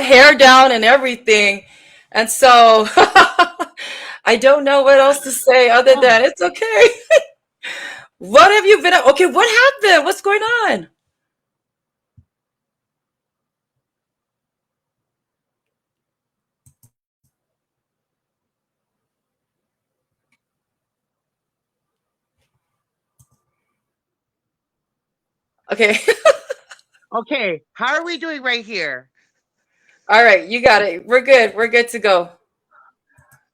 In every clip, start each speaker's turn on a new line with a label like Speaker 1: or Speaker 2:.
Speaker 1: hair down and everything. And so I don't know what else to say other
Speaker 2: Oh,
Speaker 1: than it's okay. What have you been up? Okay, what happened? What's going on? Okay.
Speaker 2: okay. How are we doing right here?
Speaker 1: All right, you got it. We're good. We're good to go.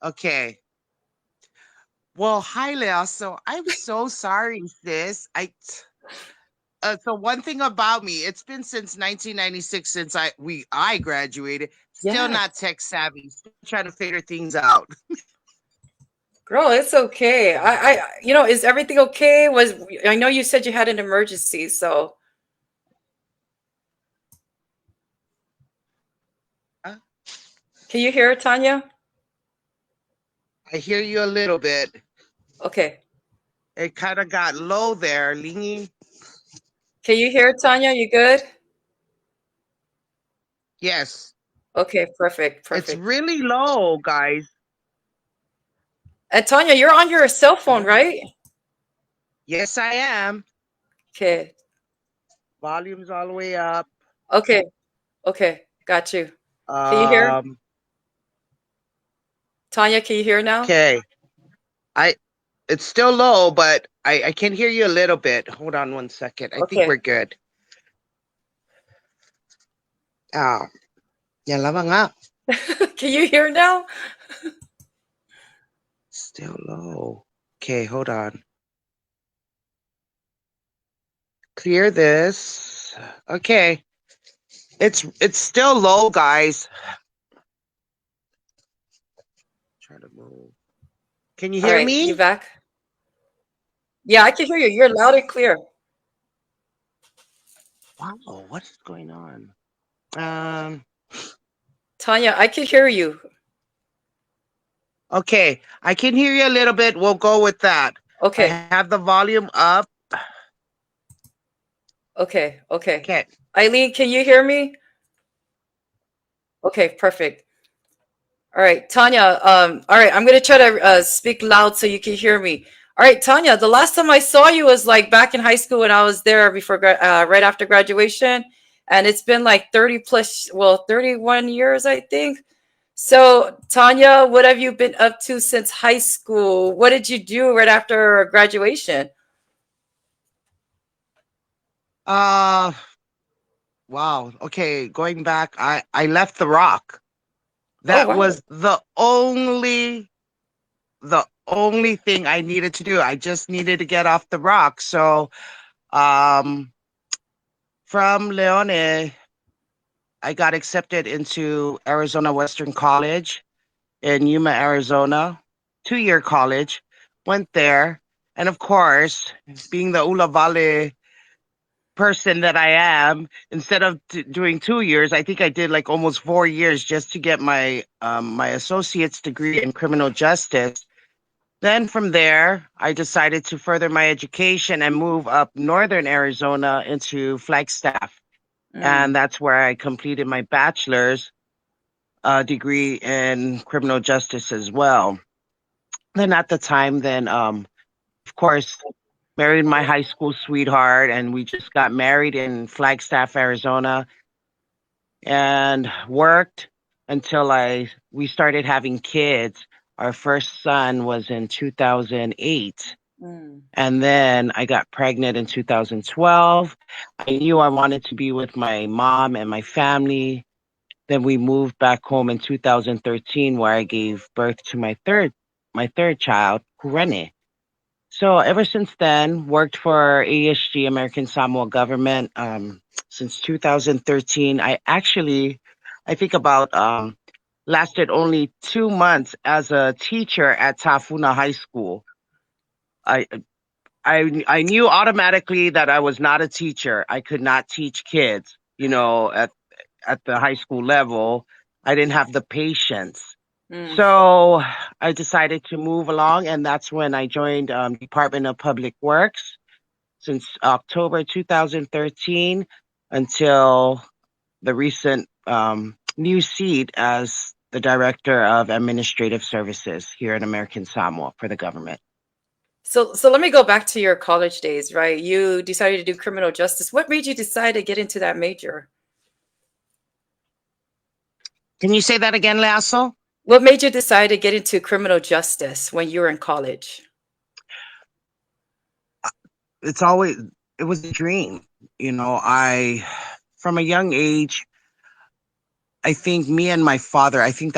Speaker 2: Okay. Well, hi, Leah. So I'm so sorry, sis. So one thing about me, it's been since 1996 since I graduated. Still
Speaker 1: Yeah.
Speaker 2: not tech savvy. Still trying to figure things out.
Speaker 1: Girl, it's okay. Is everything okay? I know you said you had an emergency, so
Speaker 2: Uh,
Speaker 1: can you hear it, Tanya?
Speaker 2: I hear you a little bit.
Speaker 1: Okay.
Speaker 2: It kind of got low there, Lingy.
Speaker 1: Can you hear it, Tanya? You good?
Speaker 2: Yes,
Speaker 1: Okay, perfect,
Speaker 2: it's
Speaker 1: perfect.
Speaker 2: really low, guys.
Speaker 1: And Tanya, you're on your cell phone,
Speaker 2: What?
Speaker 1: right?
Speaker 2: Yes, I am.
Speaker 1: Okay.
Speaker 2: Volume's all the way up.
Speaker 1: Okay. Okay. Got you. Can you hear?
Speaker 2: Um,
Speaker 1: Tanya, can you hear now?
Speaker 2: okay. I It's still low, but I can hear you a little bit. Hold on one second. I think we're
Speaker 1: Okay.
Speaker 2: good. Ah, yan lang nga.
Speaker 1: Can you hear now?
Speaker 2: Still low. Okay, hold on. Clear this. Okay. It's still low, guys. Try to move. Can you
Speaker 1: All
Speaker 2: hear
Speaker 1: right, you
Speaker 2: me?
Speaker 1: back? Yeah, I can hear you. You're loud and clear.
Speaker 2: Wow, what is going on? Um,
Speaker 1: Tanya, I can hear you.
Speaker 2: okay, I can hear you a little bit. We'll go with that. I
Speaker 1: Okay.
Speaker 2: have the volume up.
Speaker 1: Okay. Okay.
Speaker 2: Okay.
Speaker 1: Eileen, can you hear me? Okay, perfect. All right, Tanya. All right, I'm gonna try to speak loud so you can hear me. All right, Tanya. The last time I saw you was like back in high school when I was there right after graduation, and it's been like 30 plus, well, 31 years, I think. So, Tanya, what have you been up to since high school? What did you do right after graduation?
Speaker 2: Uh, wow. Okay, going back, I left the rock.
Speaker 1: Oh,
Speaker 2: That
Speaker 1: wow.
Speaker 2: was the only thing I needed to do. I just needed to get off the rock. So, um, from Leone, I got accepted into Arizona Western College in Yuma, Arizona, 2-year college. Went there, and of course, being the Ula Vale person that I am, instead of doing 2 years, I think I did like almost 4 years just to get my associate's degree in criminal justice. Then from there, I decided to further my education and move up northern Arizona into Flagstaff. And
Speaker 1: Mm.
Speaker 2: that's where I completed my bachelor's degree in criminal justice as well. Then at the time, of course, married my high school sweetheart, and we just got married in Flagstaff, Arizona, and worked until I we started having kids. Our first son was in 2008.
Speaker 1: Mm.
Speaker 2: And then I got pregnant in 2012. I knew I wanted to be with my mom and my family. Then we moved back home in 2013 where I gave birth to my third child, Kurene. So ever since then, worked for ASG, American Samoa Government, since 2013. I think about lasted only 2 months as a teacher at Tafuna High School. I I knew automatically that I was not a teacher. I could not teach kids, at the high school level. I didn't have the patience.
Speaker 1: Mm.
Speaker 2: So I decided to move along, and that's when I joined Department of Public Works since October 2013 until the recent new seat as the Director of Administrative Services here in American Samoa for the government.
Speaker 1: So let me go back to your college days, right? You decided to do criminal justice. What made you decide to get into that major?
Speaker 2: Can you say that again, Lasso?
Speaker 1: What made you decide to get into criminal justice when you were in college?
Speaker 2: It's always, it was a dream. From a young age, I think me and my father, I think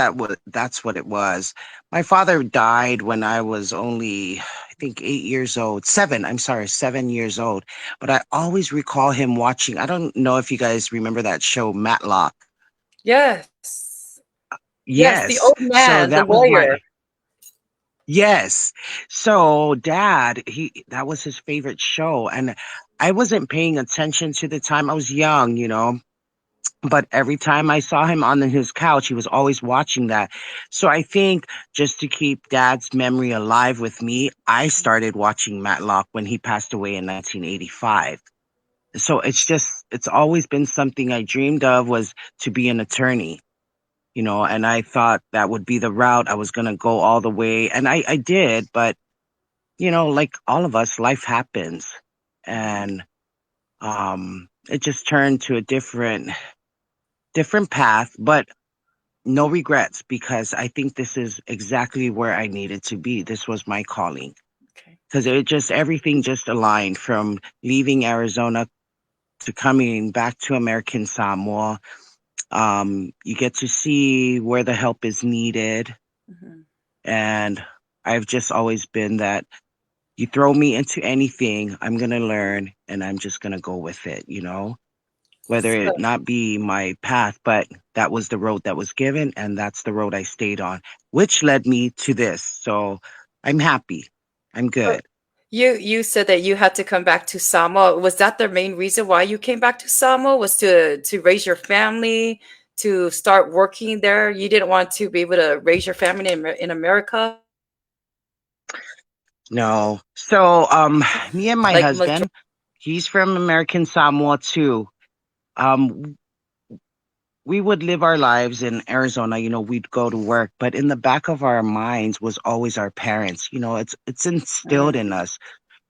Speaker 2: that's what it was. My father died when I was only, I think, 8 years old. I'm sorry, 7 years old. But I always recall him watching. I don't know if you guys remember that show, Matlock.
Speaker 1: Yes. Yes, the
Speaker 2: Yes.
Speaker 1: old
Speaker 2: So
Speaker 1: man, the
Speaker 2: that was
Speaker 1: lawyer.
Speaker 2: yes. So dad, that was his favorite show. And I wasn't paying attention to the time. I was young. But every time I saw him on his couch, he was always watching that. So I think just to keep dad's memory alive with me, I started watching Matlock when he passed away in 1985. So it's always been something I dreamed of, was to be an attorney, and I thought that would be the route I was going to go all the way. And I did, but, like all of us, life happens. And it just turned to a different path, but no regrets, because I think this is exactly where I needed to be. This was my calling,
Speaker 1: Okay.
Speaker 2: because everything just aligned, from leaving Arizona to coming back to American Samoa. You get to see where the help is needed.
Speaker 1: Mhm.
Speaker 2: And I've just always been that, you throw me into anything, I'm going to learn, and I'm just going to go with it, whether
Speaker 1: So,
Speaker 2: it not be my path, but that was the road that was given, and that's the road I stayed on, which led me to this. So I'm happy. I'm
Speaker 1: so
Speaker 2: good.
Speaker 1: you said that you had to come back to Samoa. Was that the main reason why you came back to Samoa? Was to raise your family, to start working there? You didn't want to be able to raise your family in America?
Speaker 2: No. So me and my
Speaker 1: Like major
Speaker 2: husband, he's from American Samoa too. Um we would live our lives in Arizona, we'd go to work, but in the back of our minds was always our parents. It's instilled in
Speaker 1: Mm,
Speaker 2: us.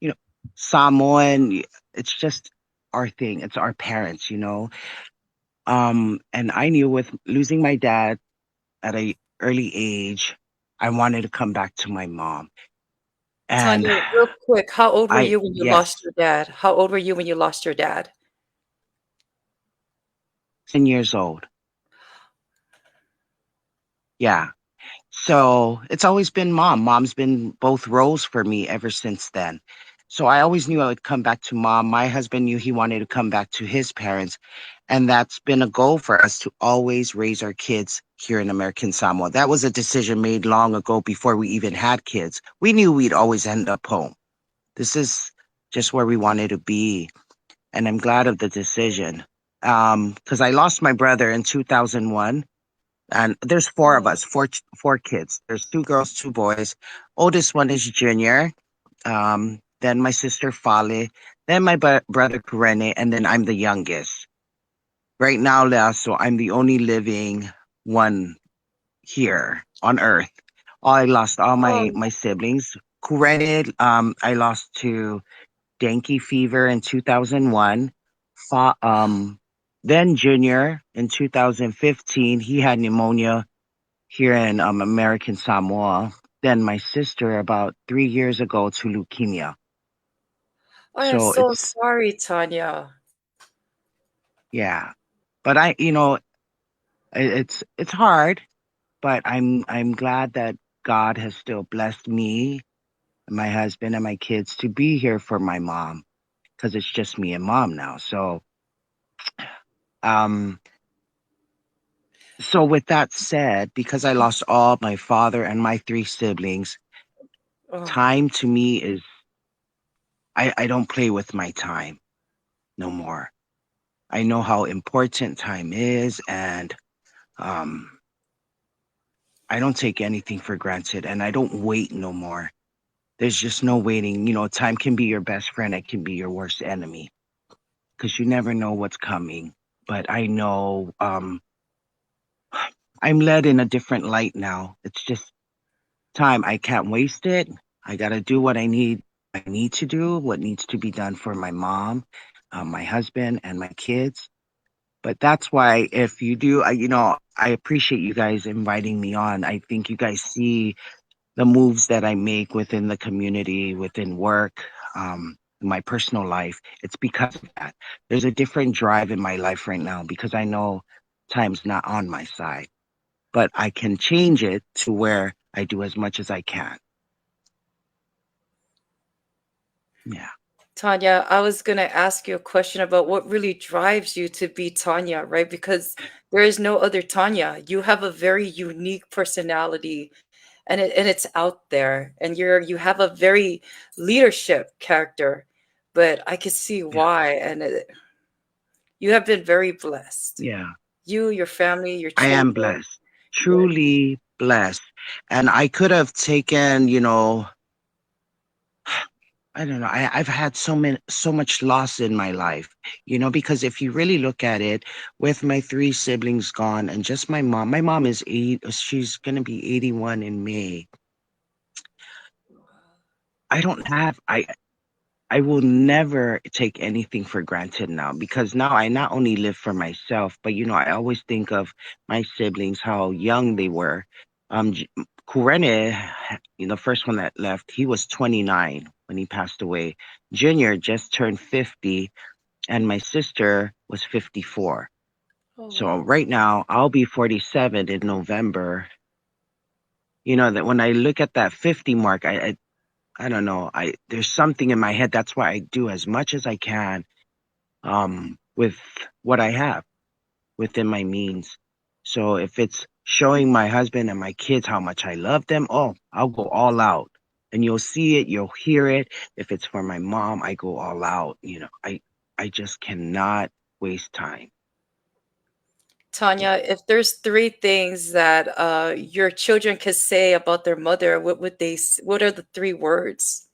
Speaker 2: You know, Samoan, it's just our thing. It's our parents. And I knew with losing my dad at a early age, I wanted to come back to my mom. And
Speaker 1: Tanya, real quick, how old were you when you
Speaker 2: yes,
Speaker 1: lost your dad? How old were you when you lost your dad?
Speaker 2: 10 years old. Yeah. So it's always been mom. Mom's been both roles for me ever since then. So I always knew I would come back to mom. My husband knew he wanted to come back to his parents. And that's been a goal for us, to always raise our kids here in American Samoa. That was a decision made long ago, before we even had kids. We knew we'd always end up home. This is just where we wanted to be. And I'm glad of the decision. Because I lost my brother in 2001, and there's four of
Speaker 1: Oh,
Speaker 2: us, four kids. There's two girls, two boys. Oldest one is Junior. Then my sister Fale. Then my brother Kurene, and then I'm the youngest. Right now, Lea, so I'm the only living one here on Earth. I lost all
Speaker 1: oh,
Speaker 2: my siblings. Kurene, I lost to dengue fever in 2001. Fa- um, then Junior in 2015, he had pneumonia here in American Samoa. Then my sister about 3 years ago to leukemia.
Speaker 1: I am
Speaker 2: So
Speaker 1: so
Speaker 2: it's,
Speaker 1: sorry, Tanya.
Speaker 2: yeah, but it's hard, but I'm glad that God has still blessed me and my husband and my kids to be here for my mom, because it's just me and mom now. Um so with that said, because I lost all my father and my three siblings,
Speaker 1: Oh,
Speaker 2: time to me is, I don't play with my time no more. I know how important time is, and um, I don't take anything for granted, and I don't wait no more. There's just no waiting. Time can be your best friend, it can be your worst enemy, because you never know what's coming. But I know I'm led in a different light now. It's just time. I can't waste it. I got to do what I need to do, what needs to be done for my mom, my husband, and my kids. But that's why if you do, I appreciate you guys inviting me on. I think you guys see the moves that I make within the community, within work, my personal life. It's because of that. There's a different drive in my life right now because I know time's not on my side, but I can change it to where I do as much as I can. Yeah.
Speaker 1: Tanya, I was going to ask you a question about what really drives you to be Tanya, right? Because there is no other Tanya. You have a very unique personality and it's out there and you have a very leadership character, but I can see
Speaker 2: Yeah.
Speaker 1: why you have been very blessed.
Speaker 2: Yeah.
Speaker 1: You, your family, your
Speaker 2: I am
Speaker 1: children.
Speaker 2: blessed,
Speaker 1: Yes.
Speaker 2: truly blessed. And I could have taken, I don't know. I've had so much loss in my life, because if you really look at it, with my three siblings gone and just my mom is she's going to be 81 in May. I don't have, I will never take anything for granted now because now I not only live for myself, but I always think of my siblings, how young they were. Kurene, the first one that left, he was 29 when he passed away. Junior just turned 50, and my sister was 54.
Speaker 1: Oh,
Speaker 2: So
Speaker 1: wow.
Speaker 2: right now I'll be 47 in November. That when I look at that 50 mark, I don't know. There's something in my head. That's why I do as much as I can with what I have within my means. So if it's showing my husband and my kids how much I love them, oh, I'll go all out. And you'll see it, you'll hear it. If it's for my mom, I go all out. I just cannot waste time.
Speaker 1: Tanya, if there's three things that your children could say about their mother, what would what are the three words?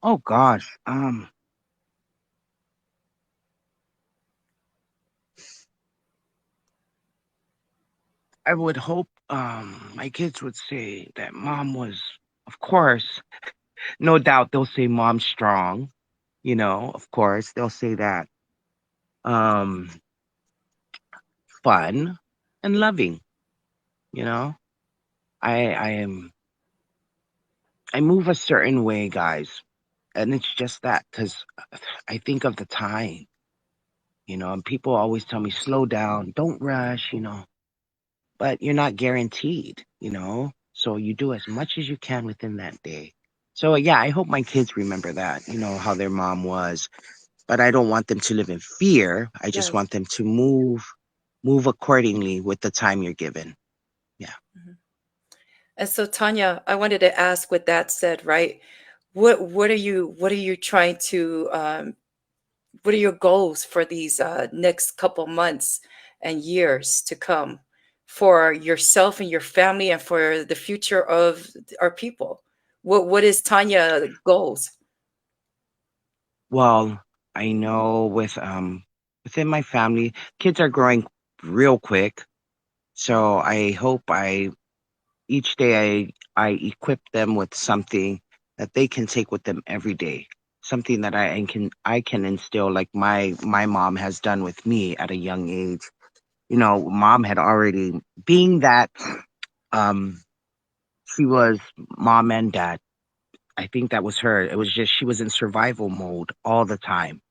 Speaker 2: Oh gosh. I would hope my kids would say that mom was, of course, no doubt they'll say mom's strong, of course, they'll say that. Um, Fun and loving, you know. I am I move a certain way, guys. And it's just that because I think of the time, and people always tell me, slow down, don't rush, but you're not guaranteed, So you do as much as you can within that day. So yeah, I hope my kids remember that, how their mom was. But I don't want them to live in fear. I just
Speaker 1: Yes.
Speaker 2: want them to move accordingly with the time you're given. Yeah.
Speaker 1: Mhm. And so, Tanya, I wanted to ask, with that said, right? What are you trying to what are your goals for these next couple months and years to come for yourself and your family and for the future of our people? What is Tanya goals?
Speaker 2: Well, I know within my family, kids are growing real quick. So I hope I each day I equip them with something that they can take with them every day. Something that I can instill like my mom has done with me at a young age. Mom had already being that um she was mom and dad. I think that was her. It was just she was in survival mode all the time.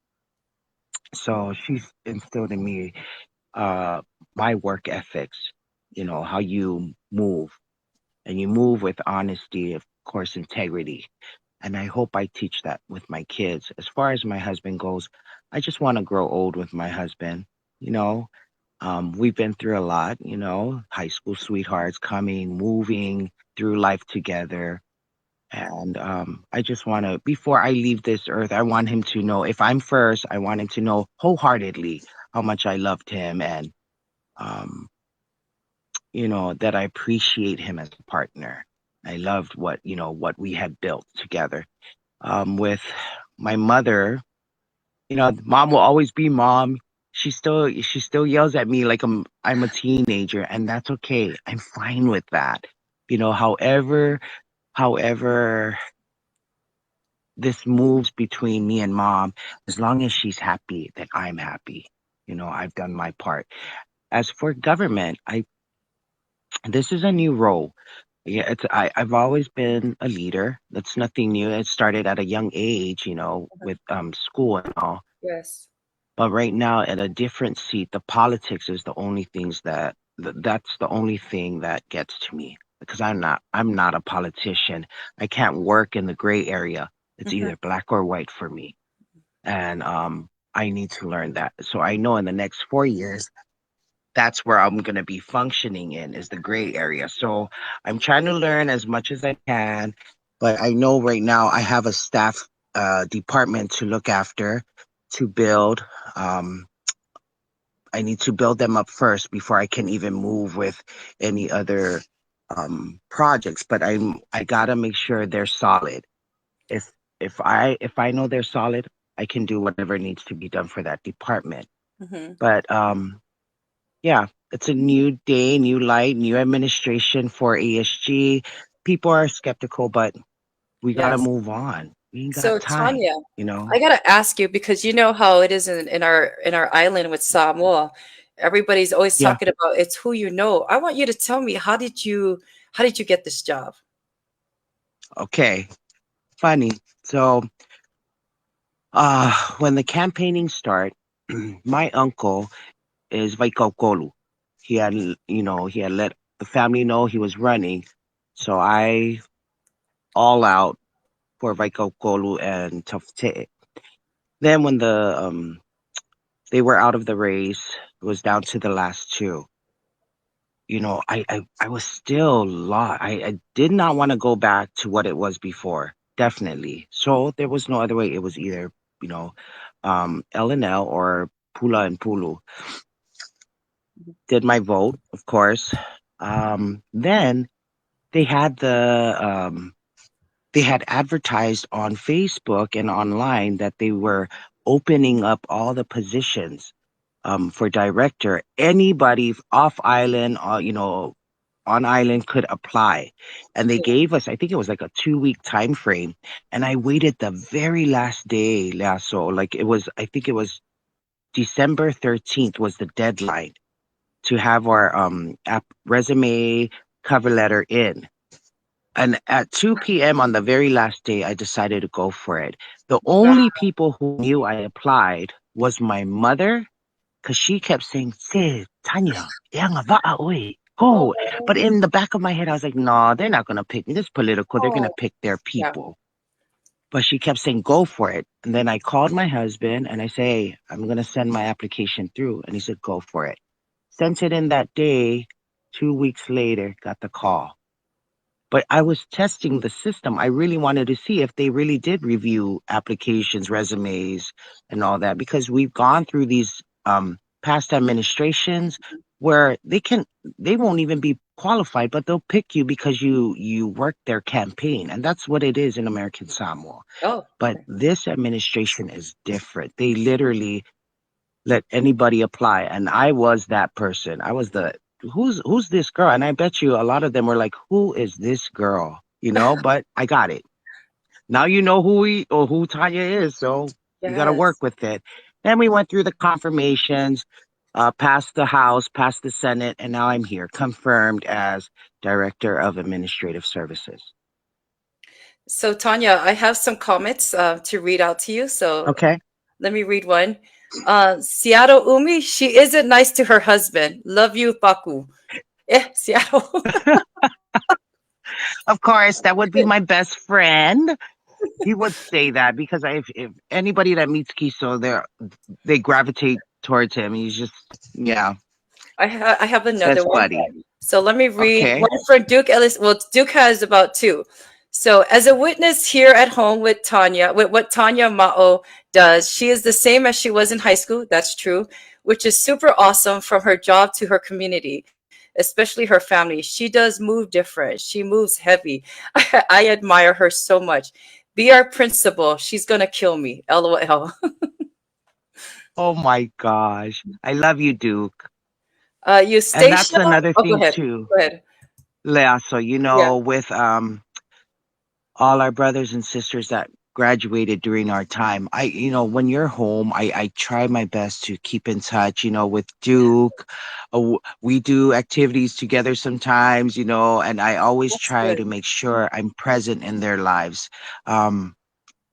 Speaker 2: So she's instilled in me uh my work ethics, how you move and you move with honesty, of course, integrity. And I hope I teach that with my kids. As far as my husband goes, I just want to grow old with my husband. You know, we've been through a lot, high school sweethearts coming, moving through life together. And I just want to, before I leave this earth, I want him to know if I'm first, I want him to know wholeheartedly how much I loved him and, um, that I appreciate him as a partner. I loved what we had built together. With my mother, mom will always be mom. she still yells at me like I'm a teenager, and that's okay. I'm fine with that. However this moves between me and mom, as long as she's happy, then I'm happy. I've done my part. As for government, I this is a new role. Yeah, I've always been a leader. That's nothing new. It started at a young age,
Speaker 1: Mhm.
Speaker 2: with school and all.
Speaker 1: Yes.
Speaker 2: But right now, at a different seat, the politics is the only things that's the only thing that gets to me, because I'm not a politician. I can't work in the gray area. It's
Speaker 1: Hmm.
Speaker 2: either black or white for me, and I need to learn that. So I know in the next 4 years, that's where I'm going to be functioning in, is the gray area. So I'm trying to learn as much as I can, but I know right now I have a staff department to look after, to build. Um, I need to build them up first before I can even move with any other projects. But I gotta make sure they're solid. If if I know they're solid, I can do whatever needs to be done for that department.
Speaker 1: Hmm.
Speaker 2: But yeah, it's a new day, new light, new administration for ASG. People are skeptical, but we got to
Speaker 1: Yes.
Speaker 2: move on. We ain't got
Speaker 1: So
Speaker 2: time,
Speaker 1: Tanya,
Speaker 2: you know?
Speaker 1: I gotta ask you because you know how it is in our island with Samoa. Everybody's always
Speaker 2: Yeah.
Speaker 1: talking about it's who you know. I want you to tell me how did you get this job?
Speaker 2: Okay. Funny. So, when the campaigning start, my uncle is Vaikokolu. He had let the family know he was running. So I all out for Vaikokolu and Tofte. Then when they were out of the race, it was down to the last two. I was still lost. I did not want to go back to what it was before, definitely. So there was no other way. It was either, you know, L&L or Pula and Pulu. Did my vote, of course. Then they had they had advertised on Facebook and online that they were opening up all the positions for director. Anybody off island, on island could apply. And they gave us, I think it was like a 2 week time frame. And I waited the very last day, Lasso. Like I think it was December 13th was the deadline to have our resume cover letter in. And at 2 p.m. on the very last day, I decided to go for it. The only people who knew I applied was my mother, because she kept saying, "Sis, Tanya, yang va'a oi, go."
Speaker 1: Oh,
Speaker 2: But in the back of my head, I was like, "No, they're not gonna pick me. This is political. They're gonna
Speaker 1: oh,
Speaker 2: pick their
Speaker 1: yeah.
Speaker 2: people." But she kept saying, "Go for it." And then I called my husband and I say, "Hey, I'm gonna send my application through." And he said, "Go for it." Sent it in that day. 2 weeks later, got the call. But I was testing the system. I really wanted to see if they really did review applications, resumes, and all that, because we've gone through these past administrations where they won't even be qualified, but they'll pick you because you worked their campaign, and that's what it is in American Samoa.
Speaker 1: Oh,
Speaker 2: But
Speaker 1: okay.
Speaker 2: this administration is different. They literally let anybody apply, and I was that person. I was the who's this girl, and I bet you a lot of them were like, who is this girl, but I got it. Now you know who Tanya is, so you got to work
Speaker 1: Yes.
Speaker 2: with it. Then we went through the confirmations, passed the House, passed the Senate, and now I'm here, confirmed as Director of Administrative Services.
Speaker 1: So Tanya, I have some comments to read out to you. So
Speaker 2: Okay.
Speaker 1: let me read one. Seattle Umi, she isn't nice to her husband. Love you, Paku. Seattle.
Speaker 2: Of course, that would be my best friend. He would say that because if anybody that meets Kiso, they gravitate towards him. He's just, yeah,
Speaker 1: I have another
Speaker 2: best
Speaker 1: one.
Speaker 2: buddy.
Speaker 1: So let me read
Speaker 2: Okay.
Speaker 1: one for Duke Ellis. Well, Duke has about two. So, as a witness here at home with Tanya, with what Tanya Ma'o does, she is the same as she was in high school. That's true, which is super awesome from her job to her community, especially her family. She does move different. She moves heavy. I admire her so much. Be our principal. She's going to kill me. LOL.
Speaker 2: Oh my gosh. I love you, Duke.
Speaker 1: You,
Speaker 2: And that's
Speaker 1: Stacia?
Speaker 2: another
Speaker 1: Oh, go
Speaker 2: thing
Speaker 1: ahead.
Speaker 2: too,
Speaker 1: Go ahead.
Speaker 2: Lea. So,
Speaker 1: Yeah.
Speaker 2: with all our brothers and sisters that graduated during our time, when you're home, I try my best to keep in touch, with Duke. We do activities together sometimes, and I always
Speaker 1: That's
Speaker 2: try
Speaker 1: good.
Speaker 2: to make sure I'm present in their lives.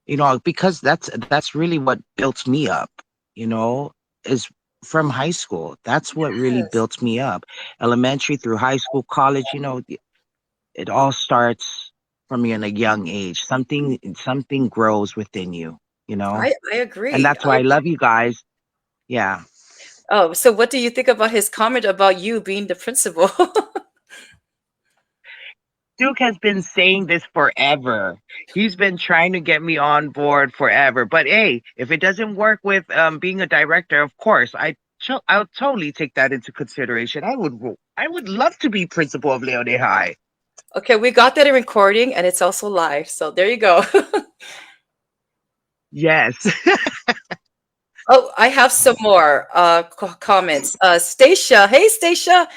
Speaker 2: Because that's really what built me up, you know, is from high school. That's what really
Speaker 1: Yes.
Speaker 2: built me up. Elementary through high school, college, it all starts from you in a young age. Something grows within you,
Speaker 1: I
Speaker 2: and
Speaker 1: agree.
Speaker 2: that's why I love you guys. Yeah.
Speaker 1: Oh, so what do you think about his comment about you being the principal?
Speaker 2: Duke has been saying this forever. He's been trying to get me on board forever. But hey, if it doesn't work with being a director, of course, I'll totally take that into consideration. I would love to be principal of Leone High.
Speaker 1: Okay, we got that in recording and it's also live. So there you go.
Speaker 2: Yes.
Speaker 1: Oh, I have some more comments. Stacia, hey Stacia,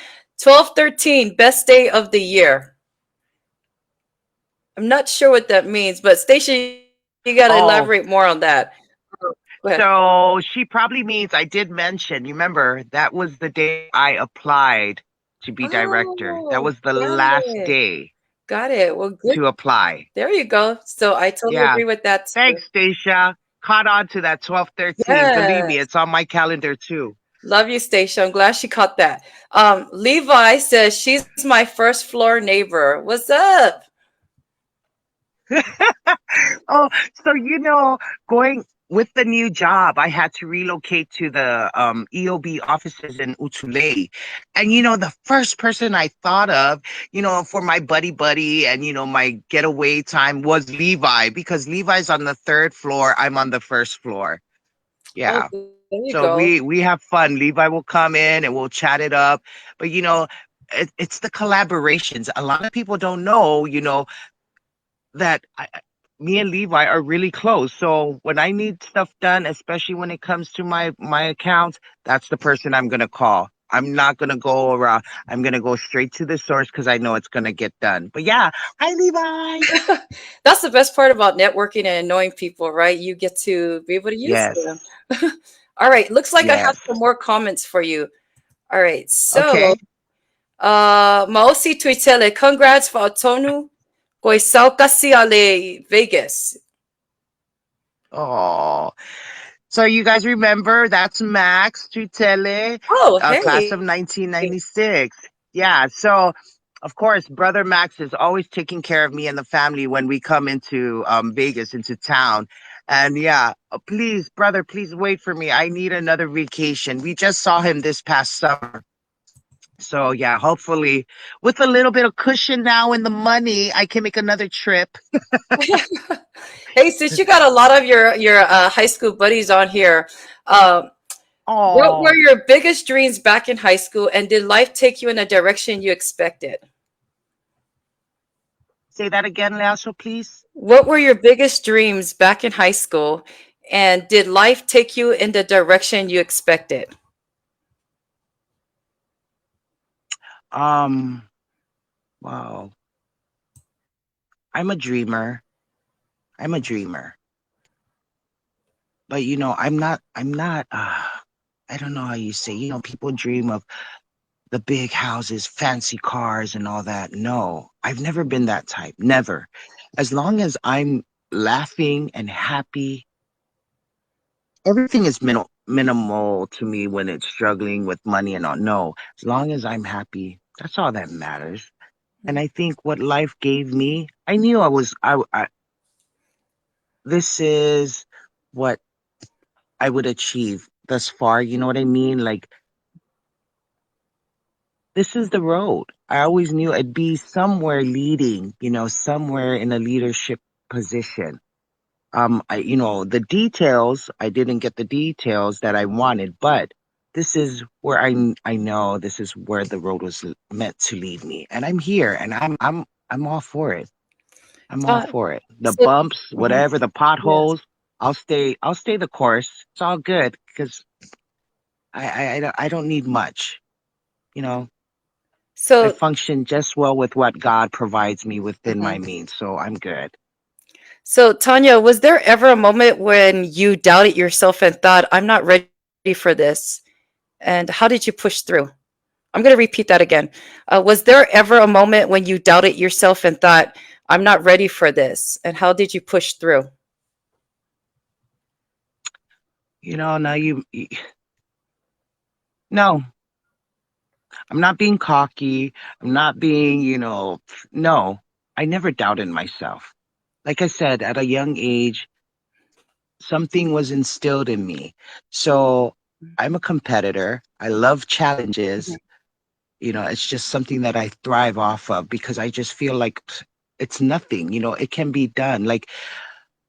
Speaker 1: 12/13, best day of the year. I'm not sure what that means, but Stacia, you got to elaborate more on
Speaker 2: Oh,
Speaker 1: that. Go ahead.
Speaker 2: so she probably means I did mention. You remember that was the day I applied to be director. That
Speaker 1: Oh,
Speaker 2: was the
Speaker 1: got
Speaker 2: last
Speaker 1: it.
Speaker 2: day
Speaker 1: Got it. Well, good.
Speaker 2: to apply.
Speaker 1: There you go. So I totally
Speaker 2: Yeah.
Speaker 1: agree with that too.
Speaker 2: Thanks, Stacia. Caught on to that 12/13. Believe me,
Speaker 1: Yes.
Speaker 2: it's on my calendar too.
Speaker 1: Love you, Stacia. I'm glad she caught that. Levi says she's my first floor neighbor. What's up?
Speaker 2: Oh, so going with the new job, I had to relocate to the EOB offices in Utulei. And the first person I thought of, for my buddy and my getaway time was Levi, because Levi's on the third floor, I'm on the first floor.
Speaker 1: Oh,
Speaker 2: Yeah.
Speaker 1: there you
Speaker 2: So
Speaker 1: go.
Speaker 2: we have fun. Levi will come in and we'll chat it up. But it's the collaborations. A lot of people don't know, that me and Levi are really close. So when I need stuff done, especially when it comes to my accounts, that's the person I'm gonna call. I'm not gonna go around. I'm gonna go straight to the source because I know it's gonna get done. But yeah, hi Levi.
Speaker 1: That's the best part about networking and knowing people, right? You get to be able to use
Speaker 2: Yes,
Speaker 1: them. All right. Looks like I have
Speaker 2: yes.
Speaker 1: some more comments for you. All right. So,
Speaker 2: Okay.
Speaker 1: Maosi Tuitele, congrats for Otonu. Koisau kasi ale Vegas.
Speaker 2: Oh, so you guys remember that's Max Tutele,
Speaker 1: Oh,
Speaker 2: class of
Speaker 1: hey.
Speaker 2: 1996. Yeah, so of course, brother Max is always taking care of me and the family when we come into Vegas, into town. And yeah, please, brother, please wait for me. I need another vacation. We just saw him this past summer. So yeah, hopefully with a little bit of cushion now in the money, I can make another trip.
Speaker 1: Hey, since you got a lot of your high school buddies on here, um, what were
Speaker 2: Oh,
Speaker 1: your biggest dreams back in high school, and did life take you in a direction you expected?
Speaker 2: say that again, Lasso, please.
Speaker 1: What were your biggest dreams back in high school, and did life take you in the direction you expected?
Speaker 2: Um, wow. I'm a dreamer. I'm a dreamer. But I'm not I don't know how you say, people dream of the big houses, fancy cars and all that. No, I've never been that type. Never. As long as I'm laughing and happy, everything is minimal to me when it's struggling with money and all. No, as long as I'm happy, that's all that matters. And I think what life gave me, I knew this is what I would achieve thus far. You know what I mean? Like, this is the road. I always knew I'd be somewhere leading, somewhere in a leadership position. The details, I didn't get the details that I wanted, but this is where I know this is where the road was meant to lead me. And I'm here and I'm all for it. I'm all
Speaker 1: Uh,
Speaker 2: for it. The
Speaker 1: so,
Speaker 2: bumps,
Speaker 1: mhm,
Speaker 2: whatever, the
Speaker 1: yes.
Speaker 2: potholes. I'll stay the course. It's all good because I don't need much. You know, I
Speaker 1: So,
Speaker 2: function just well with what God provides me within my
Speaker 1: mhm.
Speaker 2: means, so I'm good.
Speaker 1: So Tanya, was there ever a moment when you doubted yourself and thought, "I'm not ready for this"? And how did you push through? I'm going to repeat that again. Was there ever a moment when you doubted yourself and thought, "I'm not ready for this"? And how did you push through?
Speaker 2: Now no, I'm not being cocky. I'm not being, no, I never doubted myself. Like I said, at a young age, something was instilled in me. So I'm a competitor. I love challenges.
Speaker 1: Mhm,
Speaker 2: It's just something that I thrive off of because I just feel like it's nothing, it can be done. Like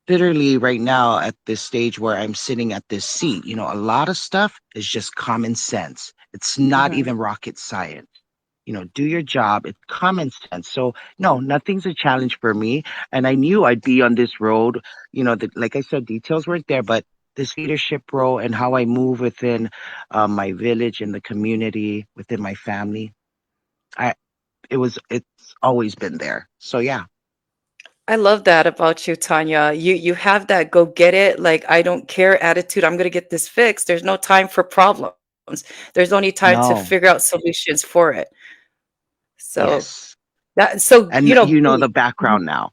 Speaker 2: literally right now at this stage where I'm sitting at this seat, a lot of stuff is just common sense. It's not
Speaker 1: mhm.
Speaker 2: even rocket science. Do your job. It's common sense. So no, nothing's a challenge for me. And I knew I'd be on this road. Like I said, details weren't there, but this leadership role and how I move within my village and the community, within my family, I it's always been there. So yeah,
Speaker 1: I love that about you, Tanya. You have that go get it, like I don't care attitude. I'm gonna get this fixed. There's no time for problems. There's only time to figure out
Speaker 2: no,
Speaker 1: solutions for it. So
Speaker 2: yes,
Speaker 1: that so
Speaker 2: and the
Speaker 1: mhm.
Speaker 2: background now.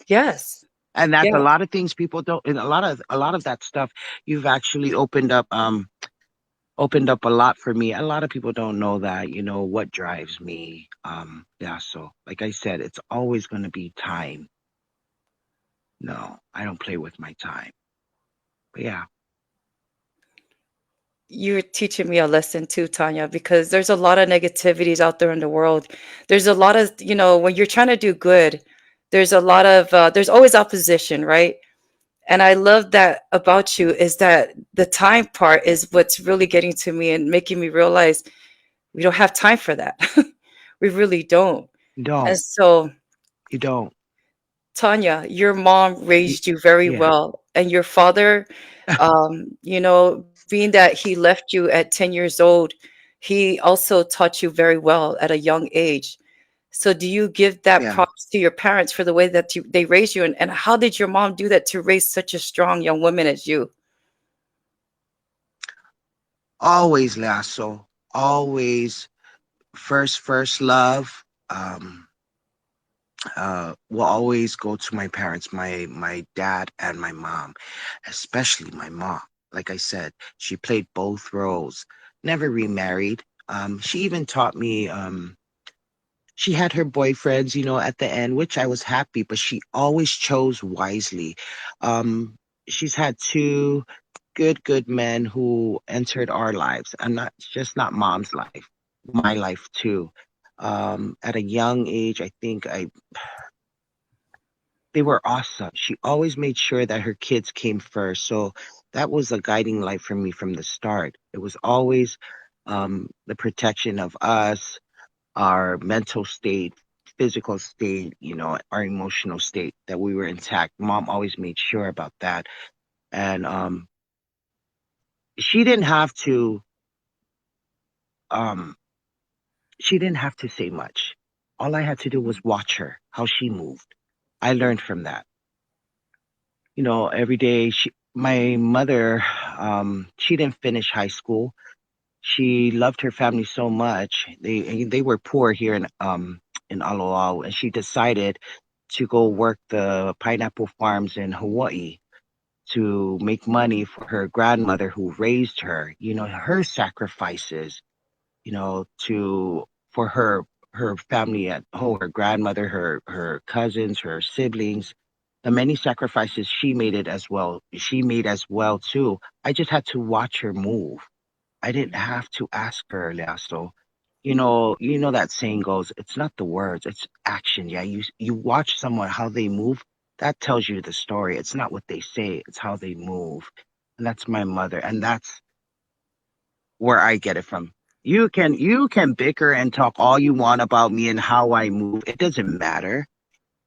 Speaker 1: Yes.
Speaker 2: And that's a
Speaker 1: Yeah.
Speaker 2: lot of things people don't, and a lot of that stuff you've actually opened up a lot for me. A lot of people don't know that, what drives me. Yeah, so like I said, it's always going to be time. No, I don't play with my time. But yeah,
Speaker 1: You're teaching me a lesson too, Tanya, because there's a lot of negativities out there in the world. There's a lot of, when you're trying to do good, there's always opposition, right? And I love that about you is that the time part is what's really getting to me and making me realize we don't have time for that. We really don't.
Speaker 2: you
Speaker 1: And
Speaker 2: don't,
Speaker 1: so,
Speaker 2: you don't.
Speaker 1: Tanya, your mom
Speaker 2: You,
Speaker 1: raised you very
Speaker 2: yeah,
Speaker 1: well, and your father, being that he left you at 10 years old, he also taught you very well at a young age. So, do you give that
Speaker 2: yeah.
Speaker 1: props to your parents for the way that they raised you, and how did your mom do that to raise such a strong young woman as you?
Speaker 2: Always lasso, always first love. Um, will always go to my parents, my dad and my mom, especially my mom. Like I said, she played both roles. Never remarried. She even taught me. She had her boyfriends, at the end, which I was happy, but she always chose wisely. Um, she's had two good men who entered our lives, and not mom's life, my life too. At a young age, I think they were awesome. She always made sure that her kids came first. So that was a guiding light for me from the start. It was always the protection of us, our mental state, physical state, our emotional state, that we were intact. Mom always made sure about that. And she didn't have to um she didn't have to say much. All I had to do was watch her, how she moved. I learned from that. Every day my mother, she didn't finish high school. She loved her family so much. They were poor here in Aloha, and she decided to go work the pineapple farms in Hawaii to make money for her grandmother who raised her. Her sacrifices, to for her family at home, her grandmother, her cousins, her siblings, the many sacrifices she made it as well. She made as well too. I just had to watch her move. I didn't have to ask her, Leasto. You know that saying goes, it's not the words, it's action. Yeah, you watch someone how they move, that tells you the story. It's not what they say, it's how they move. And that's my mother, and that's where I get it from. You can bicker and talk all you want about me and how I move. It doesn't matter.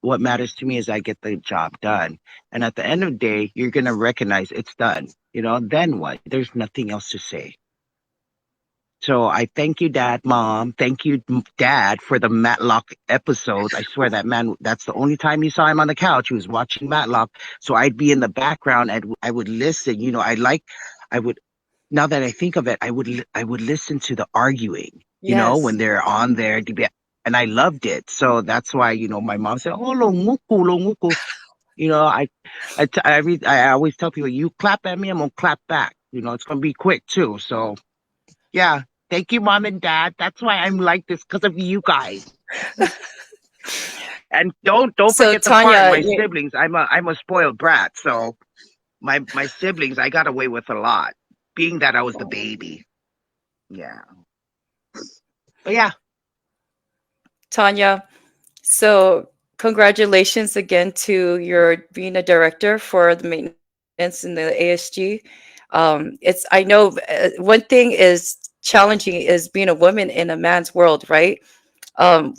Speaker 2: what matters to me is I get the job done. And at the end of the day, you're going to recognize it's done. Then what? There's nothing else to say. So I thank you, Dad, Mom. Thank you, Dad, for the Matlock episodes. I swear that man, that's the only time you saw him on the couch. He was watching Matlock. So I'd be in the background and I would listen. I would, now that I think of it, I would listen to the arguing, when
Speaker 1: Yes.
Speaker 2: they're on there. And I loved it. So that's why, my mom said, oh, lo nguku, lo nguku. I always tell people, you clap at me, I'm going to clap back. It's going to be quick too. So yeah. Thank you, Mom and Dad. That's why I'm like this, because of you guys. And don't
Speaker 1: So
Speaker 2: forget the part,
Speaker 1: Tanya,
Speaker 2: my siblings. I'm a spoiled brat, so my siblings, I got away with a lot, being that I was the baby. Yeah. But yeah.
Speaker 1: Tanya, so congratulations again to your being a director for the maintenance in the ASG. It's I know one thing is challenging is being a woman in a man's world, right?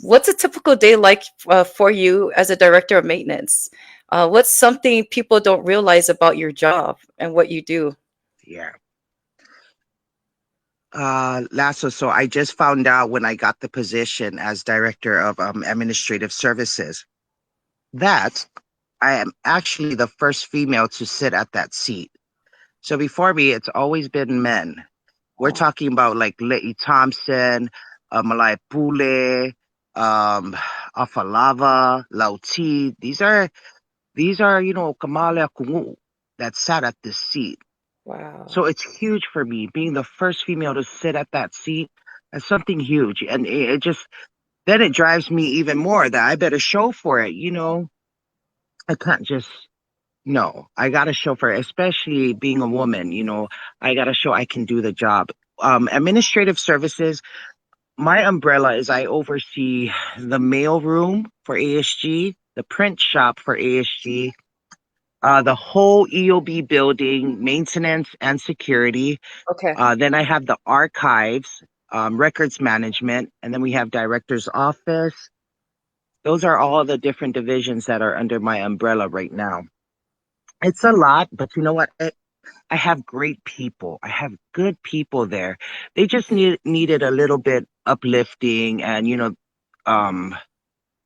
Speaker 1: What's a typical day like for you as a director of maintenance? What's something people don't realize about your job and what you do?
Speaker 2: Yeah. Lasso, so I just found out when I got the position as director of administrative services that I am actually the first female to sit at that seat. So before me, it's always been men. We're talking about like Le'i Thompson, Malai Pule, um, Afalava, Lauti. These are Kamala Kungu that sat at this seat.
Speaker 1: Wow.
Speaker 2: So it's huge for me being the first female to sit at that seat. That's something huge, and it just then it drives me even more that I better show for it. I can't just no, I gotta show for it, especially being a woman, I gotta show I can do the job. Administrative services, my umbrella is I oversee the mail room for ASG, the print shop for ASG, the whole EOB building, maintenance and security.
Speaker 1: Okay.
Speaker 2: Then I have the archives, records management, and then we have director's office. Those are all the different divisions that are under my umbrella right now. It's a lot, but you know what? I have great people. I have good people there. They just needed a little bit uplifting, and um,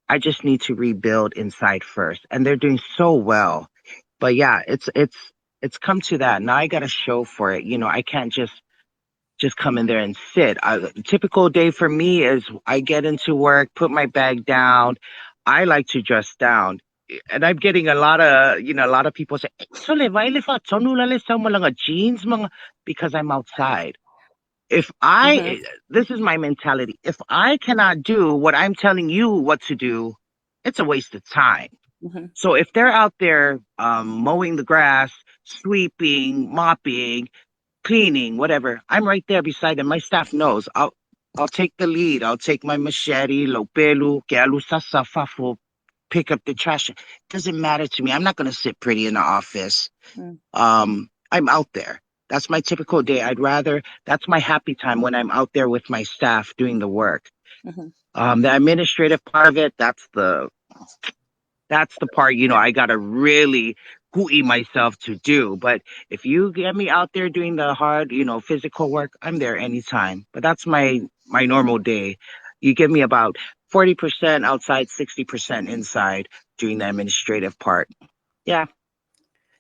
Speaker 2: I just need to rebuild inside first. And they're doing so well. But yeah, it's come to that. Now I got to show for it. I can't just come in there and sit. A typical day for me is I get into work, put my bag down. I like to dress down. And I'm getting a lot of people say, so mga jeans, because I'm outside. If
Speaker 1: Mm-hmm.
Speaker 2: this is my mentality. If I cannot do what I'm telling you what to do, it's a waste of time.
Speaker 1: Mm-hmm.
Speaker 2: So if they're out there mowing the grass, sweeping, mopping, cleaning, whatever. I'm right there beside them. My staff knows. I'll take the lead. I'll take my machete, lopelu, kealu sasafafu, pick up the trash. It doesn't matter to me. I'm not gonna sit pretty in the office. I'm out there. That's my typical day. That's my happy time when I'm out there with my staff doing the work.
Speaker 1: Mm-hmm.
Speaker 2: The administrative part of it, that's the part, I gotta really hooey myself to do. But if you get me out there doing the hard, physical work, I'm there anytime. But that's my normal day. You give me about 40% outside, 60% inside doing the administrative part. Yeah.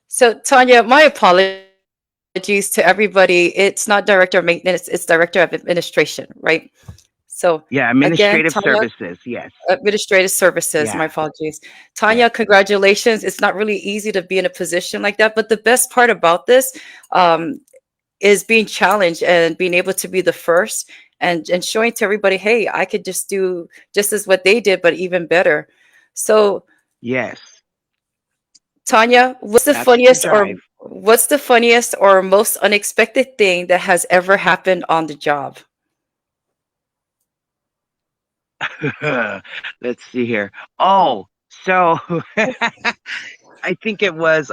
Speaker 1: So, Tanya, my apologies to everybody. It's not director of maintenance, it's director of administration, right? So, again,
Speaker 2: Yeah,
Speaker 1: Tanya,
Speaker 2: administrative services. Yes.
Speaker 1: administrative services, my
Speaker 2: Yeah.
Speaker 1: apologies. Tanya,
Speaker 2: Yeah.
Speaker 1: congratulations. It's not really easy to be in a position like that, but the best part about this um, is being challenged and being able to be the first and showing to everybody, hey, I could just do just as what they did, but even better. So,
Speaker 2: Yes.
Speaker 1: Tanya,
Speaker 2: That's the drive.
Speaker 1: what's the funniest or most unexpected thing that has ever happened on the job?
Speaker 2: Let's see here. Oh, so I think it was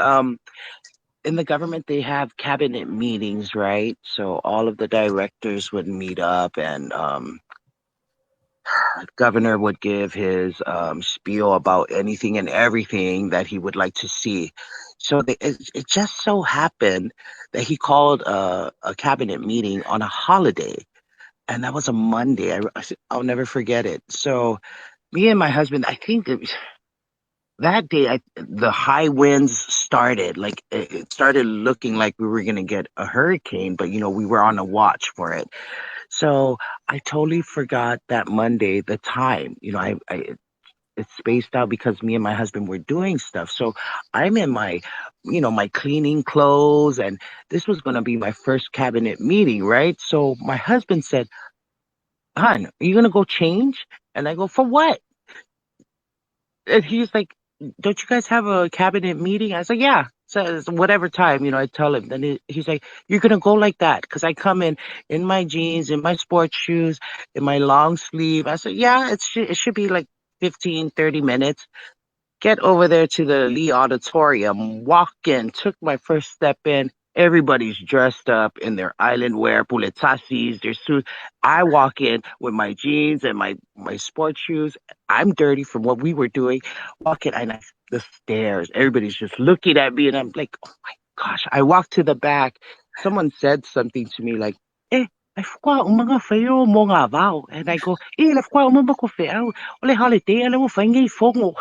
Speaker 2: in the government they have cabinet meetings, right? So all of the directors would meet up and governor would give his spiel about anything and everything that he would like to see. So it just so happened that he called a cabinet meeting on a holiday, and that was a Monday. I'll never forget it. So me and my husband, I think that day, the high winds started. Like it started looking like we were gonna get a hurricane, but we were on a watch for it. So I totally forgot that Monday the time. It spaced out because me and my husband were doing stuff. So I'm in my cleaning clothes, and this was gonna be my first cabinet meeting, right? So my husband said, "Hon, are you gonna go change?" And I go, "For what?" And he's like, "Don't you guys have a cabinet meeting?" I was like, "Yeah." So it's whatever time, I tell him. Then he's like, "You're gonna go like that?" Because I come in my jeans, in my sports shoes, in my long sleeve. I said, "Yeah, it should be like 15, 30 minutes." Get over there to the Lee Auditorium, walk in, took my first step in. Everybody's dressed up in their island wear, puletasis, their suits. I walk in with my jeans and my sports shoes. I'm dirty from what we were doing. Walk in, and the stairs. Everybody's just looking at me, and I'm like, oh my gosh. I walk to the back. Someone said something to me like, eh, I forgot umaga fayo mo nga bao. And I go, I forgot umaga ko fayo. Ole holiday, alam mo, fangay fongo.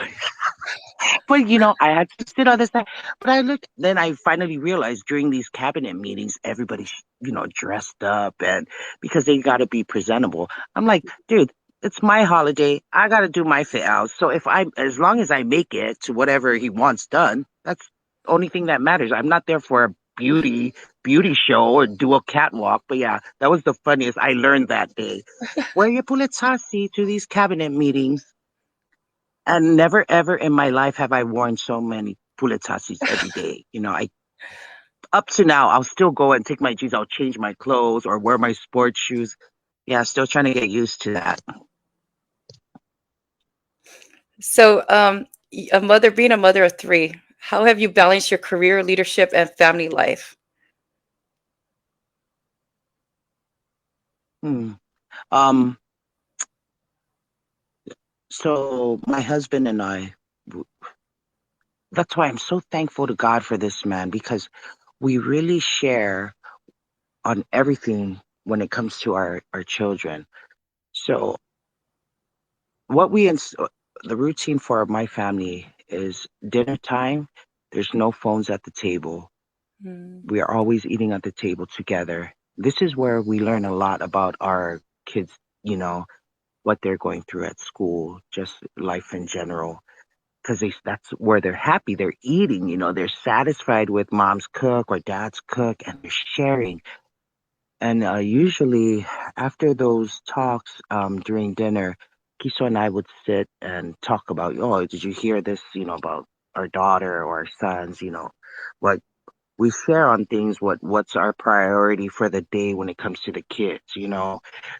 Speaker 2: But I had to sit on the side. But then I finally realized during these cabinet meetings, everybody's, dressed up and because they got to be presentable. I'm like, dude, it's my holiday. I got to do my fit out. So as long as I make it to whatever he wants done, that's the only thing that matters. I'm not there for a beauty show or do a catwalk. But yeah, that was the funniest. I learned that day. Wear your pulitsasi to these cabinet meetings. And never ever in my life have I worn so many pulitasis every day. I up to now I'll still go and take my jeans, I'll change my clothes or wear my sports shoes. Yeah, still trying to get used to that.
Speaker 1: So, being a mother of three, how have you balanced your career, leadership, and family life?
Speaker 2: Hmm. Um, so my husband and I, that's why I'm so thankful to God for this man because we really share on everything when it comes to our children. So what we the routine for my family is dinner time. There's no phones at the table.
Speaker 1: Mm,
Speaker 2: We are always eating at the table together. This is where we learn a lot about our kids, you know, what they're going through at school, just life in general. Because that's where they're happy. They're eating, they're satisfied with mom's cook or dad's cook, and they're sharing. And usually after those talks during dinner, Kiso and I would sit and talk about, oh, did you hear this, about our daughter or our sons, what we share on things, what's our priority for the day when it comes to the kids.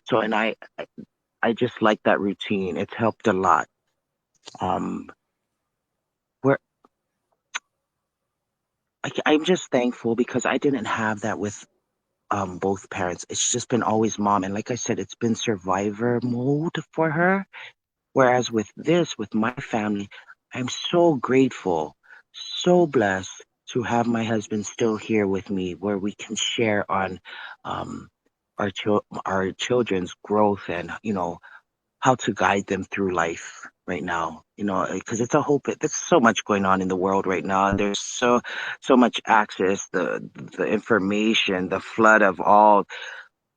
Speaker 2: So, and I just like that routine. It's helped a lot. Um, where I'm just thankful because I didn't have that with both parents. It's just been always mom. And like I said, it's been survivor mode for her. Whereas with my family, I'm so grateful, so blessed to have my husband still here with me, where we can share on um, our children's growth and how to guide them through life right now. Because it's a whole bit. There's so much going on in the world right now, and there's so much access, the information, the flood of all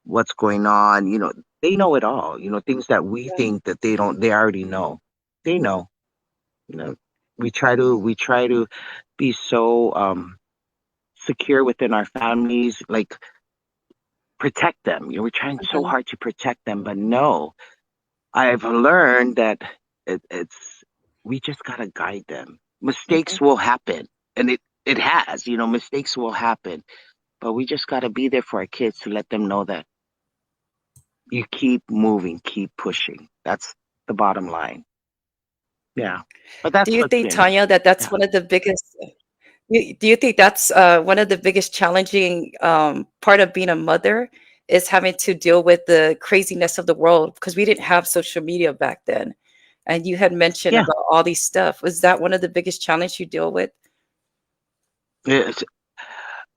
Speaker 2: what's going on. They know it all. Things that we
Speaker 1: yeah.
Speaker 2: think that they don't, they already know. They know. You know, we try to be so secure within our families, like protect them. We're trying so
Speaker 1: Mhm,
Speaker 2: hard to protect them, but no, I've learned that it's we just gotta guide them.
Speaker 1: mhm.
Speaker 2: Mistakes will happen, and it has. Mistakes will happen, but we just gotta be there for our kids to let them know that you keep moving, keep pushing. That's the bottom line. Yeah. But
Speaker 1: Do
Speaker 2: that's
Speaker 1: you
Speaker 2: what's
Speaker 1: think,
Speaker 2: been,
Speaker 1: Tanya, that that's
Speaker 2: yeah.
Speaker 1: one of the biggest? Do you think that's one of the biggest challenging part of being a mother is having to deal with the craziness of the world because we didn't have social media back then. And you had mentioned
Speaker 2: Yeah.
Speaker 1: about all these stuff. Was that one of the biggest challenges you deal with?
Speaker 2: It's,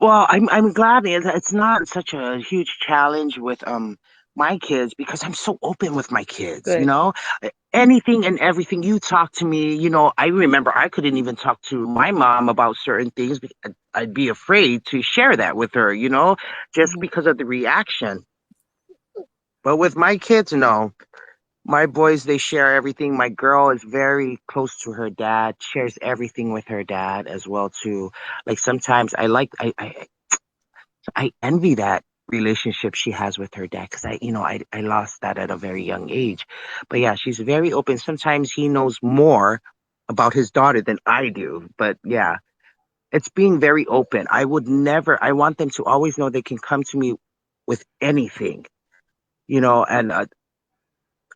Speaker 2: well, I'm glad it's not such a huge challenge with my kids because I'm so open with my kids, you
Speaker 1: Good.
Speaker 2: know? Anything and everything you talk to me, you know, I remember I couldn't even talk to my mom about certain things because I'd be afraid to share that with her, you know, just
Speaker 1: Mhm.
Speaker 2: because of the reaction. But with my kids, no. My boys, they share everything. My girl is very close to her dad, shares everything with her dad as well too. Like sometimes I envy that relationship she has with her dad because I lost that at a very young age. But yeah, she's very open. Sometimes he knows more about his daughter than I do. But yeah, it's being very open. I want them to always know they can come to me with anything, and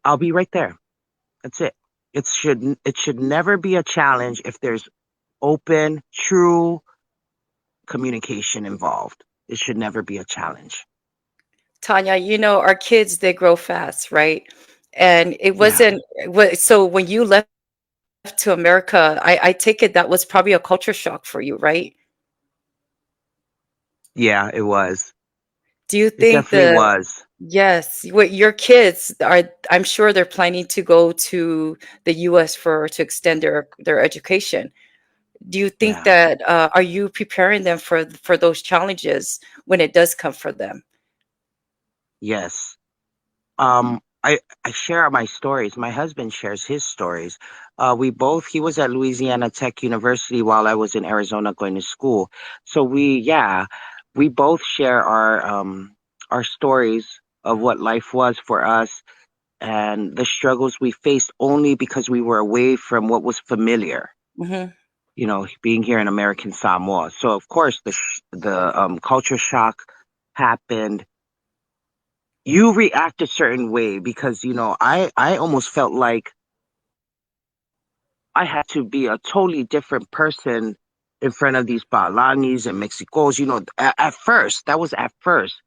Speaker 2: I'll be right there. That's it. It should never be a challenge if there's open, true communication involved. It should never be a challenge.
Speaker 1: Tanya, our kids, they grow fast, right? And it
Speaker 2: Yeah.
Speaker 1: wasn't, so when you left to America, I take it that was probably a culture shock for you, right?
Speaker 2: Yeah, it was.
Speaker 1: Do you
Speaker 2: It
Speaker 1: think
Speaker 2: definitely
Speaker 1: the
Speaker 2: was.
Speaker 1: yes, what your kids are, I'm sure they're planning to go to the US to extend their education. Do you think
Speaker 2: Yeah.
Speaker 1: that are you preparing them for those challenges when it does come for them?
Speaker 2: Yes. I share my stories. My husband shares his stories. He was at Louisiana Tech University while I was in Arizona going to school. So we both share our stories of what life was for us and the struggles we faced only because we were away from what was familiar,
Speaker 1: Hmm.
Speaker 2: being here in American Samoa. So of course the culture shock happened. You react a certain way because I almost felt like I had to be a totally different person in front of these Palangis and Mexicos. At first, that was at first.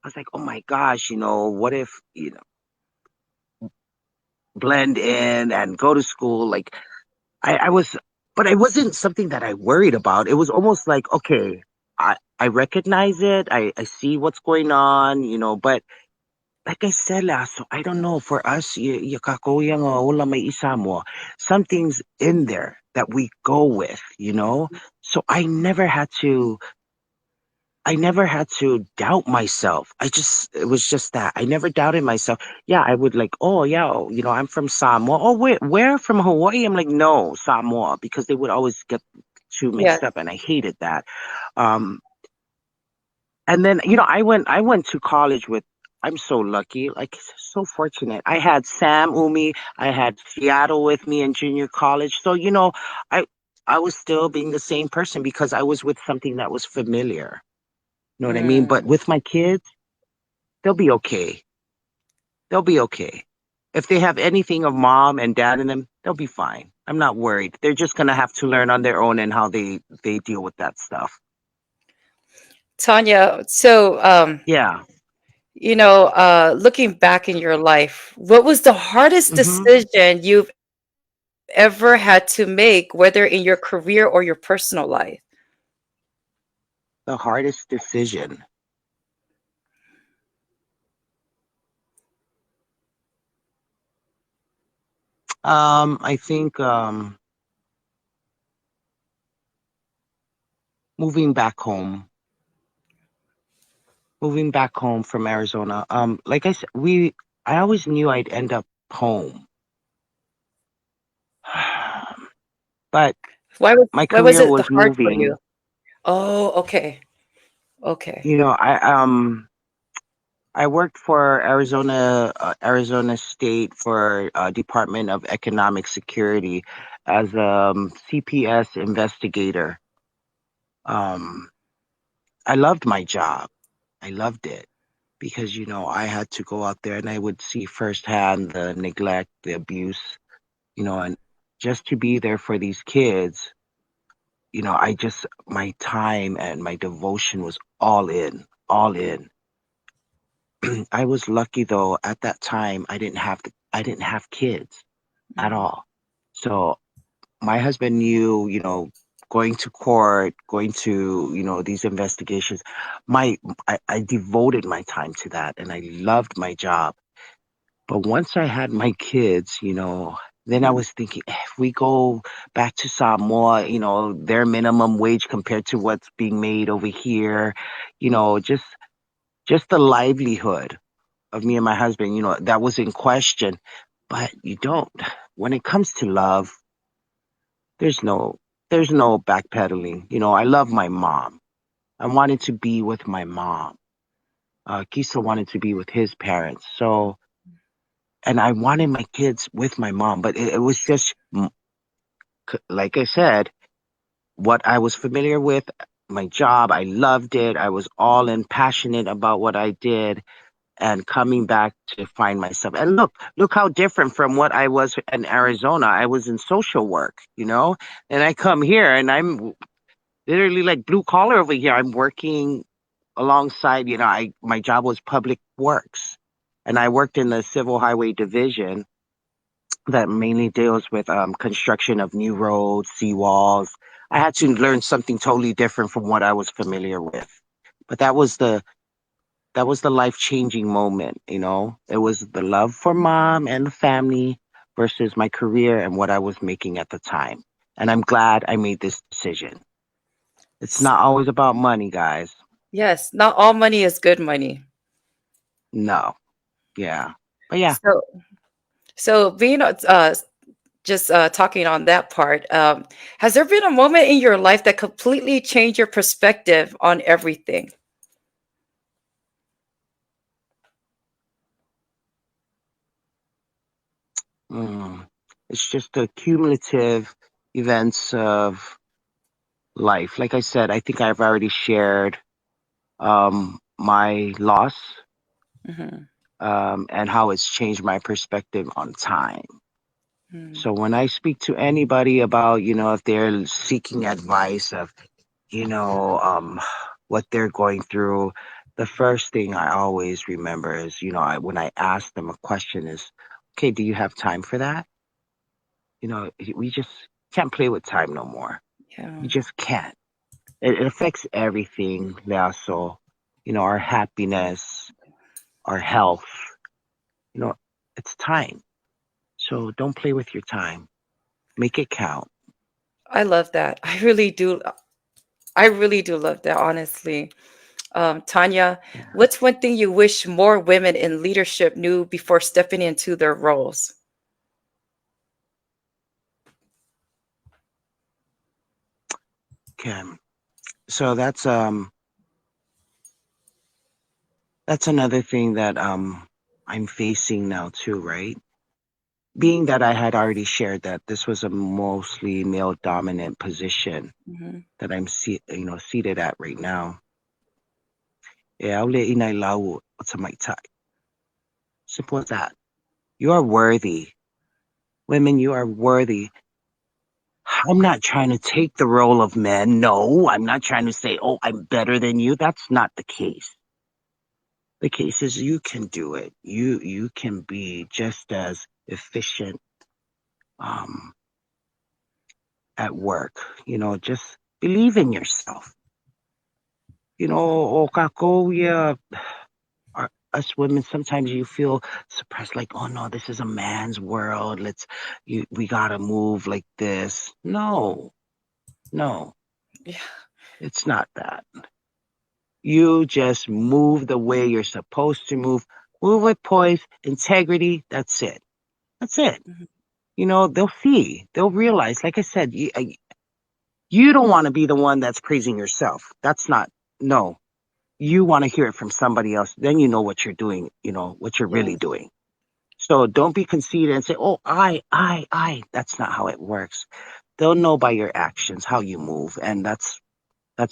Speaker 2: I was like, oh my gosh, what if blend in and go to school? Like I was, but it wasn't something that I worried about. It was almost like, okay, I recognize it. I see what's going on, but like I said last, so I don't know. For us, kakuyang wala may isa mo. Something's in there that we go with. So I never had to doubt myself. It was just that. I never doubted myself. Yeah, I would like, oh yeah, I'm from Samoa. Oh, where from Hawaii? I'm like, no, Samoa, because they would always get too
Speaker 1: Yes.
Speaker 2: mixed up, and I hated that. Um, and then, I went to college with, I'm so lucky, like so fortunate. I had Sam Umi, I had Seattle with me in junior college. So, I I was still being the same person because I was with something that was familiar. You know what I mean?
Speaker 1: Mm.
Speaker 2: But with my kids, they'll be okay. They'll be okay. If they have anything of mom and dad in them, they'll be fine. I'm not worried. They're just gonna have to learn on their own and how they deal with that stuff.
Speaker 1: Tanya, so
Speaker 2: Yeah.
Speaker 1: looking back in your life, what was the hardest
Speaker 2: Hmm.
Speaker 1: decision you've ever had to make, whether in your career or your personal life?
Speaker 2: The hardest decision. I think moving back home, moving back home from Arizona. Like I said, I always knew I'd end up home, but my
Speaker 1: Why was
Speaker 2: career
Speaker 1: it
Speaker 2: was
Speaker 1: hard for you?
Speaker 2: moving.
Speaker 1: Oh, okay. Okay.
Speaker 2: You know, I worked for Arizona State for Department of Economic Security as a CPS investigator. Um, I loved my job. I loved it because I had to go out there and I would see firsthand the neglect, the abuse, and just to be there for these kids. My time and my devotion was all in, all in. I was lucky though. At that time, I didn't have kids at
Speaker 1: Mm,
Speaker 2: all. So my husband knew, going to court, going to, these investigations. I devoted my time to that, and I loved my job. But once I had my kids, then I was thinking, if we go back to Samoa, their minimum wage compared to what's being made over here, just the livelihood of me and my husband, that was in question. But you don't, when it comes to love, there's no, there's no backpedaling. I love my mom. I wanted to be with my mom. Kisa wanted to be with his parents. So, and I wanted my kids with my mom, but it was just, like I said, what I was familiar with, my job, I loved it. I was all in passionate about what I did and coming back to find myself. And look how different from what I was in Arizona. I was in social work, and I come here and I'm literally like blue collar over here. I'm working alongside, my job was public works, and I worked in the civil highway division that mainly deals with construction of new roads, seawalls. I had to learn something totally different from what I was familiar with. But that was the life changing moment, It was the love for mom and the family versus my career and what I was making at the time. And I'm glad I made this decision. It's
Speaker 1: s-
Speaker 2: not always about money, guys.
Speaker 1: yes, not all money is good money.
Speaker 2: No. Yeah. But yeah.
Speaker 1: So, being just talking on that part, has there been a moment in your life that completely changed your perspective on everything?
Speaker 2: Mm. It's just the cumulative events of life. Like I said, I think I've already shared my loss
Speaker 1: Hmm.
Speaker 2: and how it's changed my perspective on time.
Speaker 1: Mm.
Speaker 2: So when I speak to anybody about, if they're seeking advice of, you know, um, what they're going through, the first thing I always remember is, when I ask them a question is, okay, do you have time for that? We just can't play with time no more.
Speaker 1: Yeah,
Speaker 2: We just can't. It affects everything, Leaso. Our happiness, our health, you know, it's time. So don't play with your time. Make it count.
Speaker 1: I love that. I really do. I really do love that, honestly. Tanya,
Speaker 2: Yeah.
Speaker 1: what's one thing you wish more women in leadership knew before stepping into their roles?
Speaker 2: Okay. So that's another thing that I'm facing now too, right? Being that I had already shared that this was a mostly male dominant position
Speaker 1: Hmm.
Speaker 2: that seated at right now. Yeah, I'll let inay lau sa mai tai. Simple as that. You are worthy. Women, you are worthy. I'm not trying to take the role of men. No, I'm not trying to say, oh, I'm better than you. That's not the case. The case is you can do it. You can be just as efficient um, at work. Just believe in yourself. Okako, yeah, us women sometimes you feel suppressed, like, oh no, this is a man's world. We gotta move like this. No, no,
Speaker 1: Yeah.
Speaker 2: it's not that. You just move the way you're supposed to move. Move with poise, integrity. That's it. That's it.
Speaker 1: Mhm.
Speaker 2: They'll see. They'll realize. Like I said, you don't want to be the one that's praising yourself. That's not. No, you want to hear it from somebody else. Then you know what you're doing. What you're really
Speaker 1: Yes.
Speaker 2: doing. So don't be conceited and say, "Oh, I." That's not how it works. They'll know by your actions how you move, and that's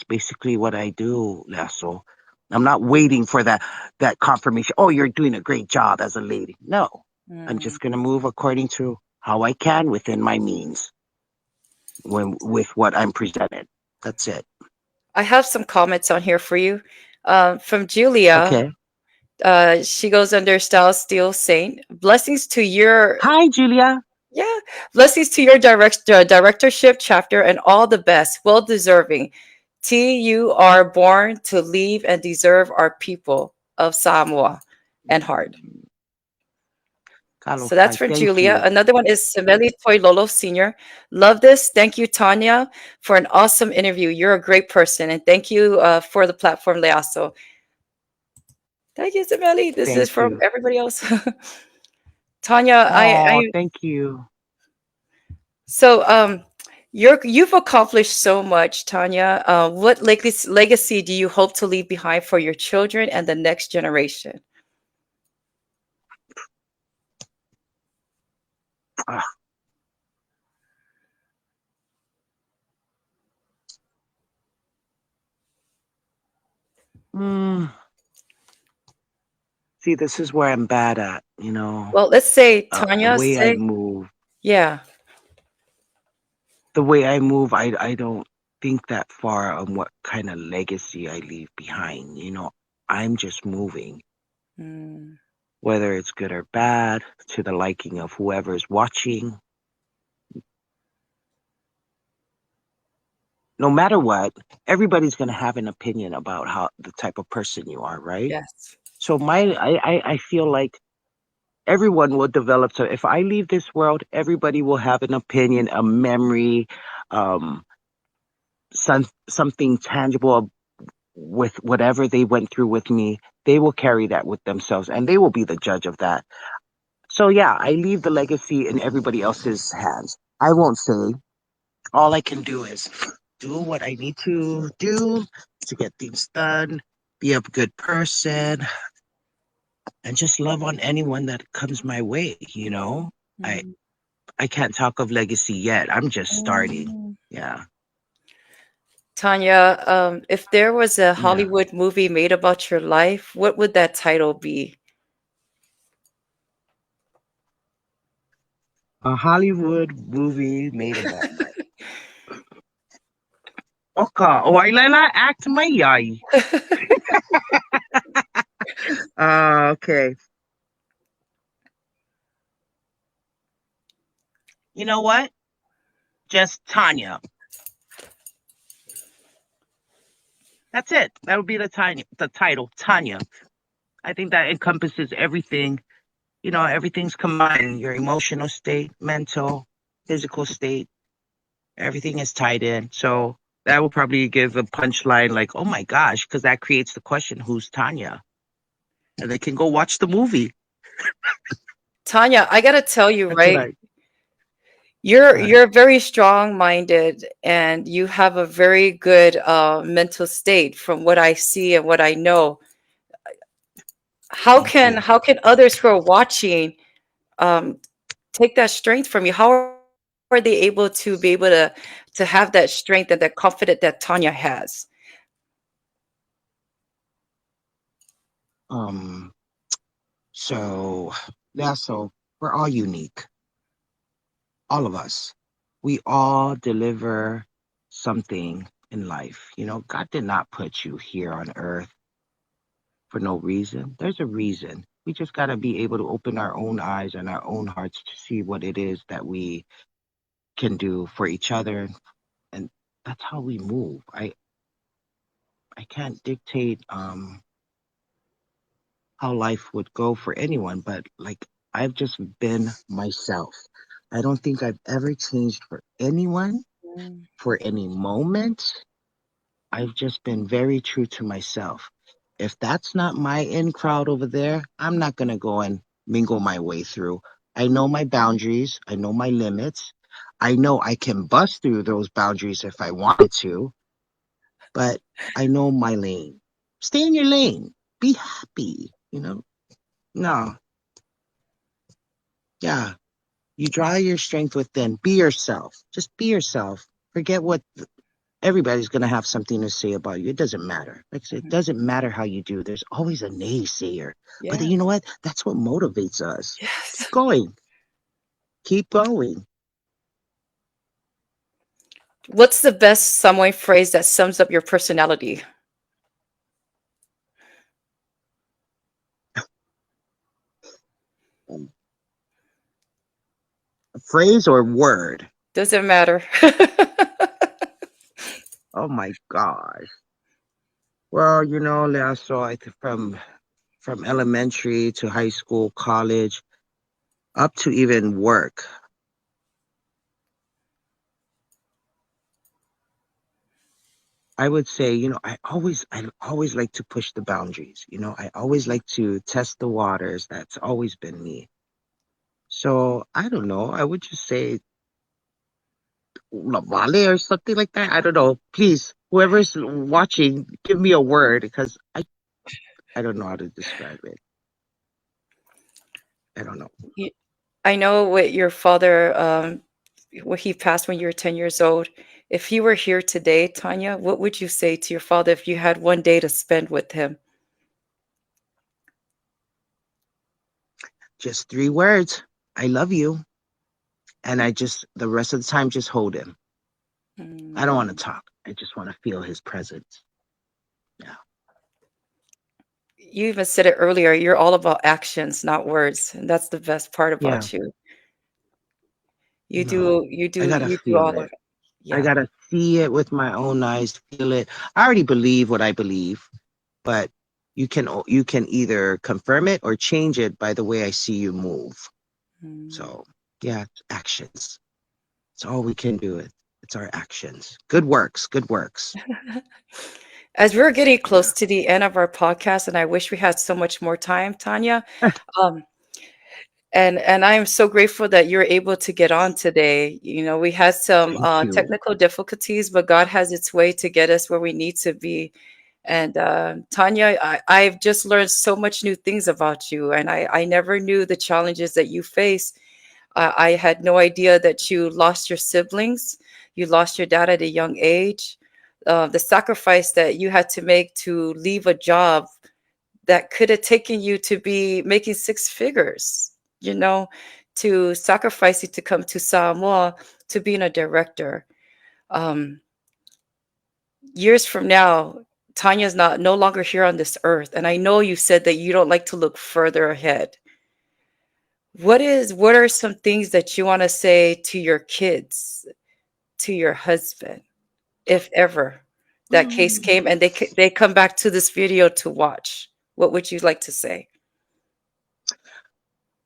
Speaker 2: basically what I do, Lasso. I'm not waiting for that confirmation. Oh, you're doing a great job as a lady. No, I'm
Speaker 1: Mm.
Speaker 2: just gonna move according to how I can within my means when with what I'm presented. That's it.
Speaker 1: I have some comments on here for you. From Julia.
Speaker 2: Okay.
Speaker 1: She goes under Style Steel Saint. Blessings to your
Speaker 2: Hi, Julia.
Speaker 1: yeah, blessings to your directorship chapter and all the best. Well deserving. T, you are born to leave and deserve our people of Samoa and heart. So that's
Speaker 2: Kalofai,
Speaker 1: for
Speaker 2: thank
Speaker 1: Julia.
Speaker 2: you.
Speaker 1: Another one is Semeli Toilolo Sr. Love this. Thank you, Tanya, for an awesome interview. You're a great person. And thank you for the platform, Leaso. Thank you, Semeli. This is
Speaker 2: Thank
Speaker 1: from
Speaker 2: you.
Speaker 1: everybody else. Tanya,
Speaker 2: Oh, thank you.
Speaker 1: so you've accomplished so much, Tanya. What legacy do you hope to leave behind for your children and the next generation?
Speaker 2: Ah, mm, see, this is where I'm bad at,
Speaker 1: Well, let's say,
Speaker 2: the
Speaker 1: Tanya,
Speaker 2: way I
Speaker 1: say,
Speaker 2: move.
Speaker 1: yeah.
Speaker 2: The way I move, I don't think that far on what kind of legacy I leave behind. I'm just moving,
Speaker 1: Mm,
Speaker 2: whether it's good or bad, to the liking of whoever's watching. No matter what, everybody's going to have an opinion about how the type of person you are, right?
Speaker 1: yes.
Speaker 2: So I feel like everyone will develop. So if I leave this world, everybody will have an opinion, a memory, um, something tangible with whatever they went through with me. They will carry that with themselves, and they will be the judge of that. So yeah, I leave the legacy in everybody else's hands. I won't say. All I can do is do what I need to do to get things done, be a good person, and just love on anyone that comes my way. I
Speaker 1: Mm,
Speaker 2: I can't talk of legacy yet. I'm just starting.
Speaker 1: mm.
Speaker 2: Yeah.
Speaker 1: Tanya, if there was a
Speaker 2: Yeah.
Speaker 1: Hollywood movie made about your life, what would that title be?
Speaker 2: A Hollywood movie made about my Oka. Oilala act my yai. Okay. You know what? Just Tanya. That's it. That would be the title, Tanya. I think that encompasses everything. Everything's combined. Your emotional state, mental, physical state, everything is tied in. So that will probably give a punchline like, oh my gosh, because that creates the question, who's Tanya? And they can go watch the movie.
Speaker 1: Tanya, I gotta tell you,
Speaker 2: That's what
Speaker 1: right?
Speaker 2: I
Speaker 1: You're
Speaker 2: right.
Speaker 1: you're very strong-minded and you have a very good mental state from what I see and what I know. How
Speaker 2: Thank
Speaker 1: can
Speaker 2: you.
Speaker 1: how can others who are watching um, take that strength from you? How are they able to to have that strength and that confidence that Tanya has?
Speaker 2: Um, so yeah, so we're all unique. All of us. We all deliver something in life. God did not put you here on earth for no reason. There's a reason. We just got to be able to open our own eyes and our own hearts to see what it is that we can do for each other. And that's how we move. I can't dictate how life would go for anyone, but like I've just been myself. I don't think I've ever changed for anyone
Speaker 1: Mm,
Speaker 2: for any moment. I've just been very true to myself. If that's not my in crowd over there, I'm not going to go and mingle my way through. I know my boundaries, I know my limits. I know I can bust through those boundaries if I wanted to, but I know my lane. Stay in your lane. Be happy. No, yeah. You draw your strength within. Be yourself. Just be yourself. Forget what everybody's going to have something to say about you. It doesn't matter. Like I said, it
Speaker 1: mhm.
Speaker 2: doesn't matter how you do. There's always a naysayer. But
Speaker 1: Yeah.
Speaker 2: you know what? That's what motivates us.
Speaker 1: Yes.
Speaker 2: Keep going. Keep going.
Speaker 1: What's the best Samoan phrase that sums up your personality?
Speaker 2: phrase or word?
Speaker 1: Doesn't matter.
Speaker 2: Oh my gosh. Well, Leah, so from elementary to high school, college, up to even work, I would say, I always like to push the boundaries. I always like to test the waters. That's always been me. So I don't know. I would just say La Vale or something like that. I don't know. Please, whoever's watching, give me a word because I don't know how to describe it. I don't know.
Speaker 1: You- I know what your father, what he passed when you were 10 years old. If he were here today, Tanya, what would you say to your father if you had one day to spend with him?
Speaker 2: Just three words. I love you. And the rest of the time, just hold him. I don't want to
Speaker 1: Mm.
Speaker 2: talk. I just want to feel his presence. Yeah.
Speaker 1: You even said it earlier, you're all about actions, not words. And that's the best part
Speaker 2: Yeah.
Speaker 1: about you. You
Speaker 2: No,
Speaker 1: do, you
Speaker 2: I
Speaker 1: do,
Speaker 2: gotta
Speaker 1: you do
Speaker 2: feel
Speaker 1: all of
Speaker 2: it.
Speaker 1: it.
Speaker 2: I
Speaker 1: Yeah.
Speaker 2: gotta see it with my own eyes, feel it. I already believe what I believe, but you can either confirm it or change it by the way I see you move.
Speaker 1: Mm.
Speaker 2: So yeah, it's actions. It's all we can do. It's our actions. Good works. Good works.
Speaker 1: As we're getting
Speaker 2: Yeah.
Speaker 1: close to the end of our podcast, and I wish we had so much more time, Tanya. Um, and I am so grateful that you're able to get on today. You know, we had some
Speaker 2: Thank you.
Speaker 1: technical difficulties, but God has its way to get us where we need to be. And Tanya, I've just learned so much new things about you, and I never knew the challenges that you face. I had no idea that you lost your siblings, you lost your dad at a young age. The sacrifice that you had to make to leave a job that could have taken you to be making six figures, you know, to sacrificing to come to Samoa to being a director. Um, Years from now, Tanya's not no longer here on this earth, and I know you said that you don't like to look further ahead. What are some things that you want to say to your kids, to your husband, if ever that case
Speaker 2: Mm.
Speaker 1: came and they come back to this video to watch? What would you like to say?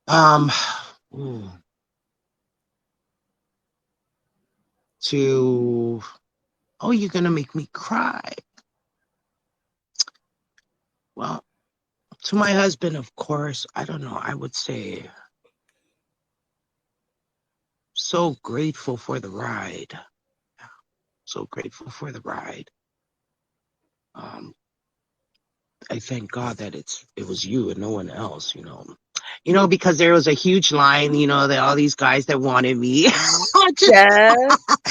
Speaker 2: Um, ooh, to oh, you're gonna make me cry. Well, to my husband, of course. I don't know. I would say so grateful for the ride. So grateful for the ride. Um, I thank God that it was you and no one else. Because there was a huge line. That all these guys that wanted me. just
Speaker 1: Yes,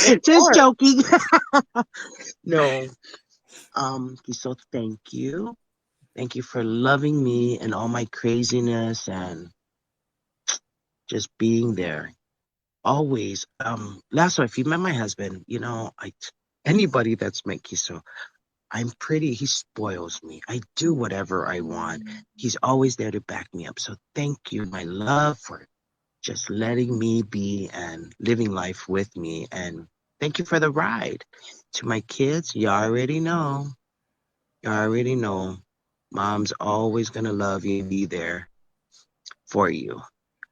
Speaker 1: of
Speaker 2: just
Speaker 1: course.
Speaker 2: joking. No. So thank you. Thank you for loving me and all my craziness and just being there. Always. Lasso, if you met my husband, anybody that's met Kiso, he spoils me. I do whatever I want. He's always there to back me up. So thank you, my love, for just letting me be and living life with me. And thank you for the ride. To my kids, you already know. You already know. Mom's always gonna love you and be there for you.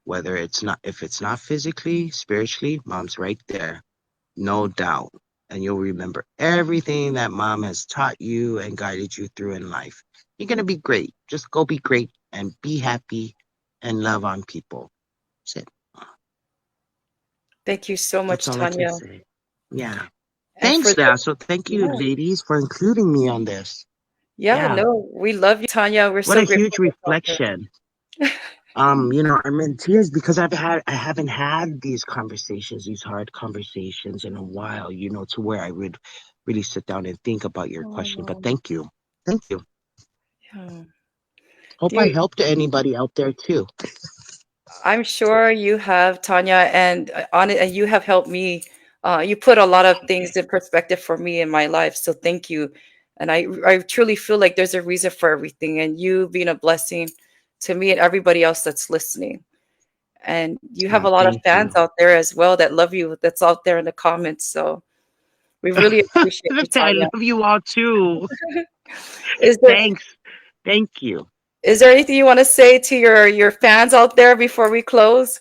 Speaker 2: Whether if it's not physically, spiritually, mom's right there. No doubt. And you'll remember everything that mom has taught you and guided you through in life. You're going to be great. Just go be great and be happy and love on people. That's it.
Speaker 1: Thank you so
Speaker 2: That's
Speaker 1: much,
Speaker 2: all I can
Speaker 1: Tanya.
Speaker 2: say. Yeah.
Speaker 1: And for
Speaker 2: Thanks,
Speaker 1: the
Speaker 2: Dad. So thank you,
Speaker 1: yeah,
Speaker 2: ladies, for including me on this.
Speaker 1: yeah,
Speaker 2: Yeah.
Speaker 1: no, we love you, Tanya. We're
Speaker 2: What
Speaker 1: so
Speaker 2: a
Speaker 1: grateful
Speaker 2: huge
Speaker 1: to talk to
Speaker 2: reflection.
Speaker 1: her.
Speaker 2: I'm in tears because I haven't had these conversations, these hard conversations in a while, to where I would really sit down and think about your question. But
Speaker 1: Oh,
Speaker 2: thank you. Thank you.
Speaker 1: yeah.
Speaker 2: Hope I
Speaker 1: Do
Speaker 2: helped anybody out there too.
Speaker 1: I'm sure you have, Tanya, and on it, and you have helped me. You put a lot of things in perspective for me in my life, so thank you. And I truly feel like there's a reason for everything, and you being a blessing to me and everybody else that's listening. And you have a lot of
Speaker 2: Thank
Speaker 1: fans
Speaker 2: you.
Speaker 1: out there as well that love you, that's out there in the comments. So we really appreciate you,
Speaker 2: I
Speaker 1: Tanya.
Speaker 2: love you all too.
Speaker 1: Is there
Speaker 2: Thanks. Thank you.
Speaker 1: is there anything you want to say to your fans out there before we close?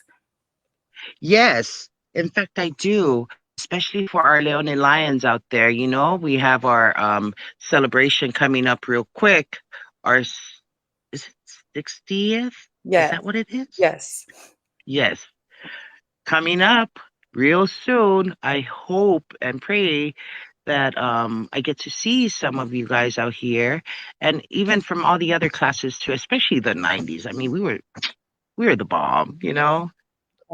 Speaker 2: Yes, in fact, I do, especially for our Leone Lions out there. You know, we have our celebration coming up real quick. Is it 60th? Is
Speaker 1: Yes,
Speaker 2: that what it is?
Speaker 1: yes.
Speaker 2: Yes, coming up real soon. I hope and pray that I get to see some of you guys out here, and even from all the other classes too, especially the 90s. I mean, we were the bomb, you know.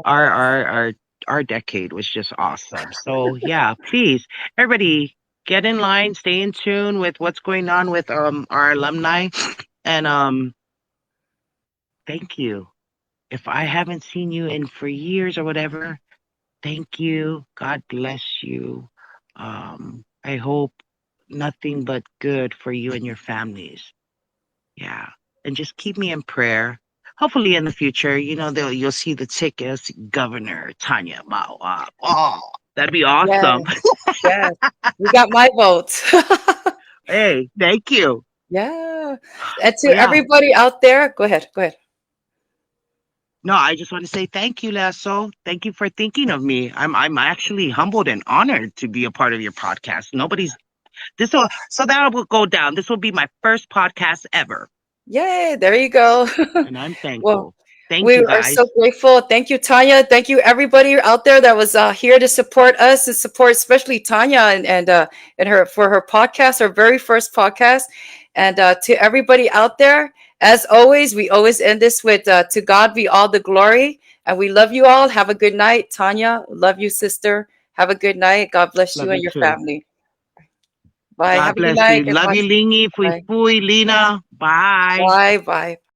Speaker 2: Our decade was just awesome. So yeah, please, everybody, get in line, stay in tune with what's going on with our alumni, and thank you. If I haven't seen you in for years or whatever, thank you. God bless you. I hope nothing but good for you and your families. Yeah. And just keep me in prayer. Hopefully in the future, you know, you'll see the tickets, Governor Tanya Ma'o-Aab. Oh, that'd be awesome.
Speaker 1: Yes, yes. You got my vote.
Speaker 2: Hey, thank you.
Speaker 1: Yeah. And to
Speaker 2: Yeah.
Speaker 1: everybody out there, go ahead, go ahead.
Speaker 2: No, I just want to say thank you, Lasso. Thank you for thinking of me. I'm actually humbled and honored to be a part of your podcast. Nobody's this will so that will go down. This will be my first podcast ever.
Speaker 1: Yay, there you go.
Speaker 2: And I'm
Speaker 1: Well,
Speaker 2: thankful. Thank
Speaker 1: we
Speaker 2: you
Speaker 1: are so
Speaker 2: guys.
Speaker 1: grateful. Thank you, Tanya. Thank you, everybody out there that was here to support us and support, especially Tanya and her for her podcast, her very first podcast. And to everybody out there, as always, we always end this with "To God be all the glory." And we love you all. Have a good night, Tanya. Love you, sister. Have a good night. God bless you
Speaker 2: Love
Speaker 1: and
Speaker 2: you
Speaker 1: your
Speaker 2: too.
Speaker 1: family. Bye.
Speaker 2: God
Speaker 1: Have a good
Speaker 2: bless you.
Speaker 1: night. Get
Speaker 2: Love
Speaker 1: much.
Speaker 2: you, Lingy. Fui
Speaker 1: Bye.
Speaker 2: fui, Lena. Bye.
Speaker 1: Bye. Bye.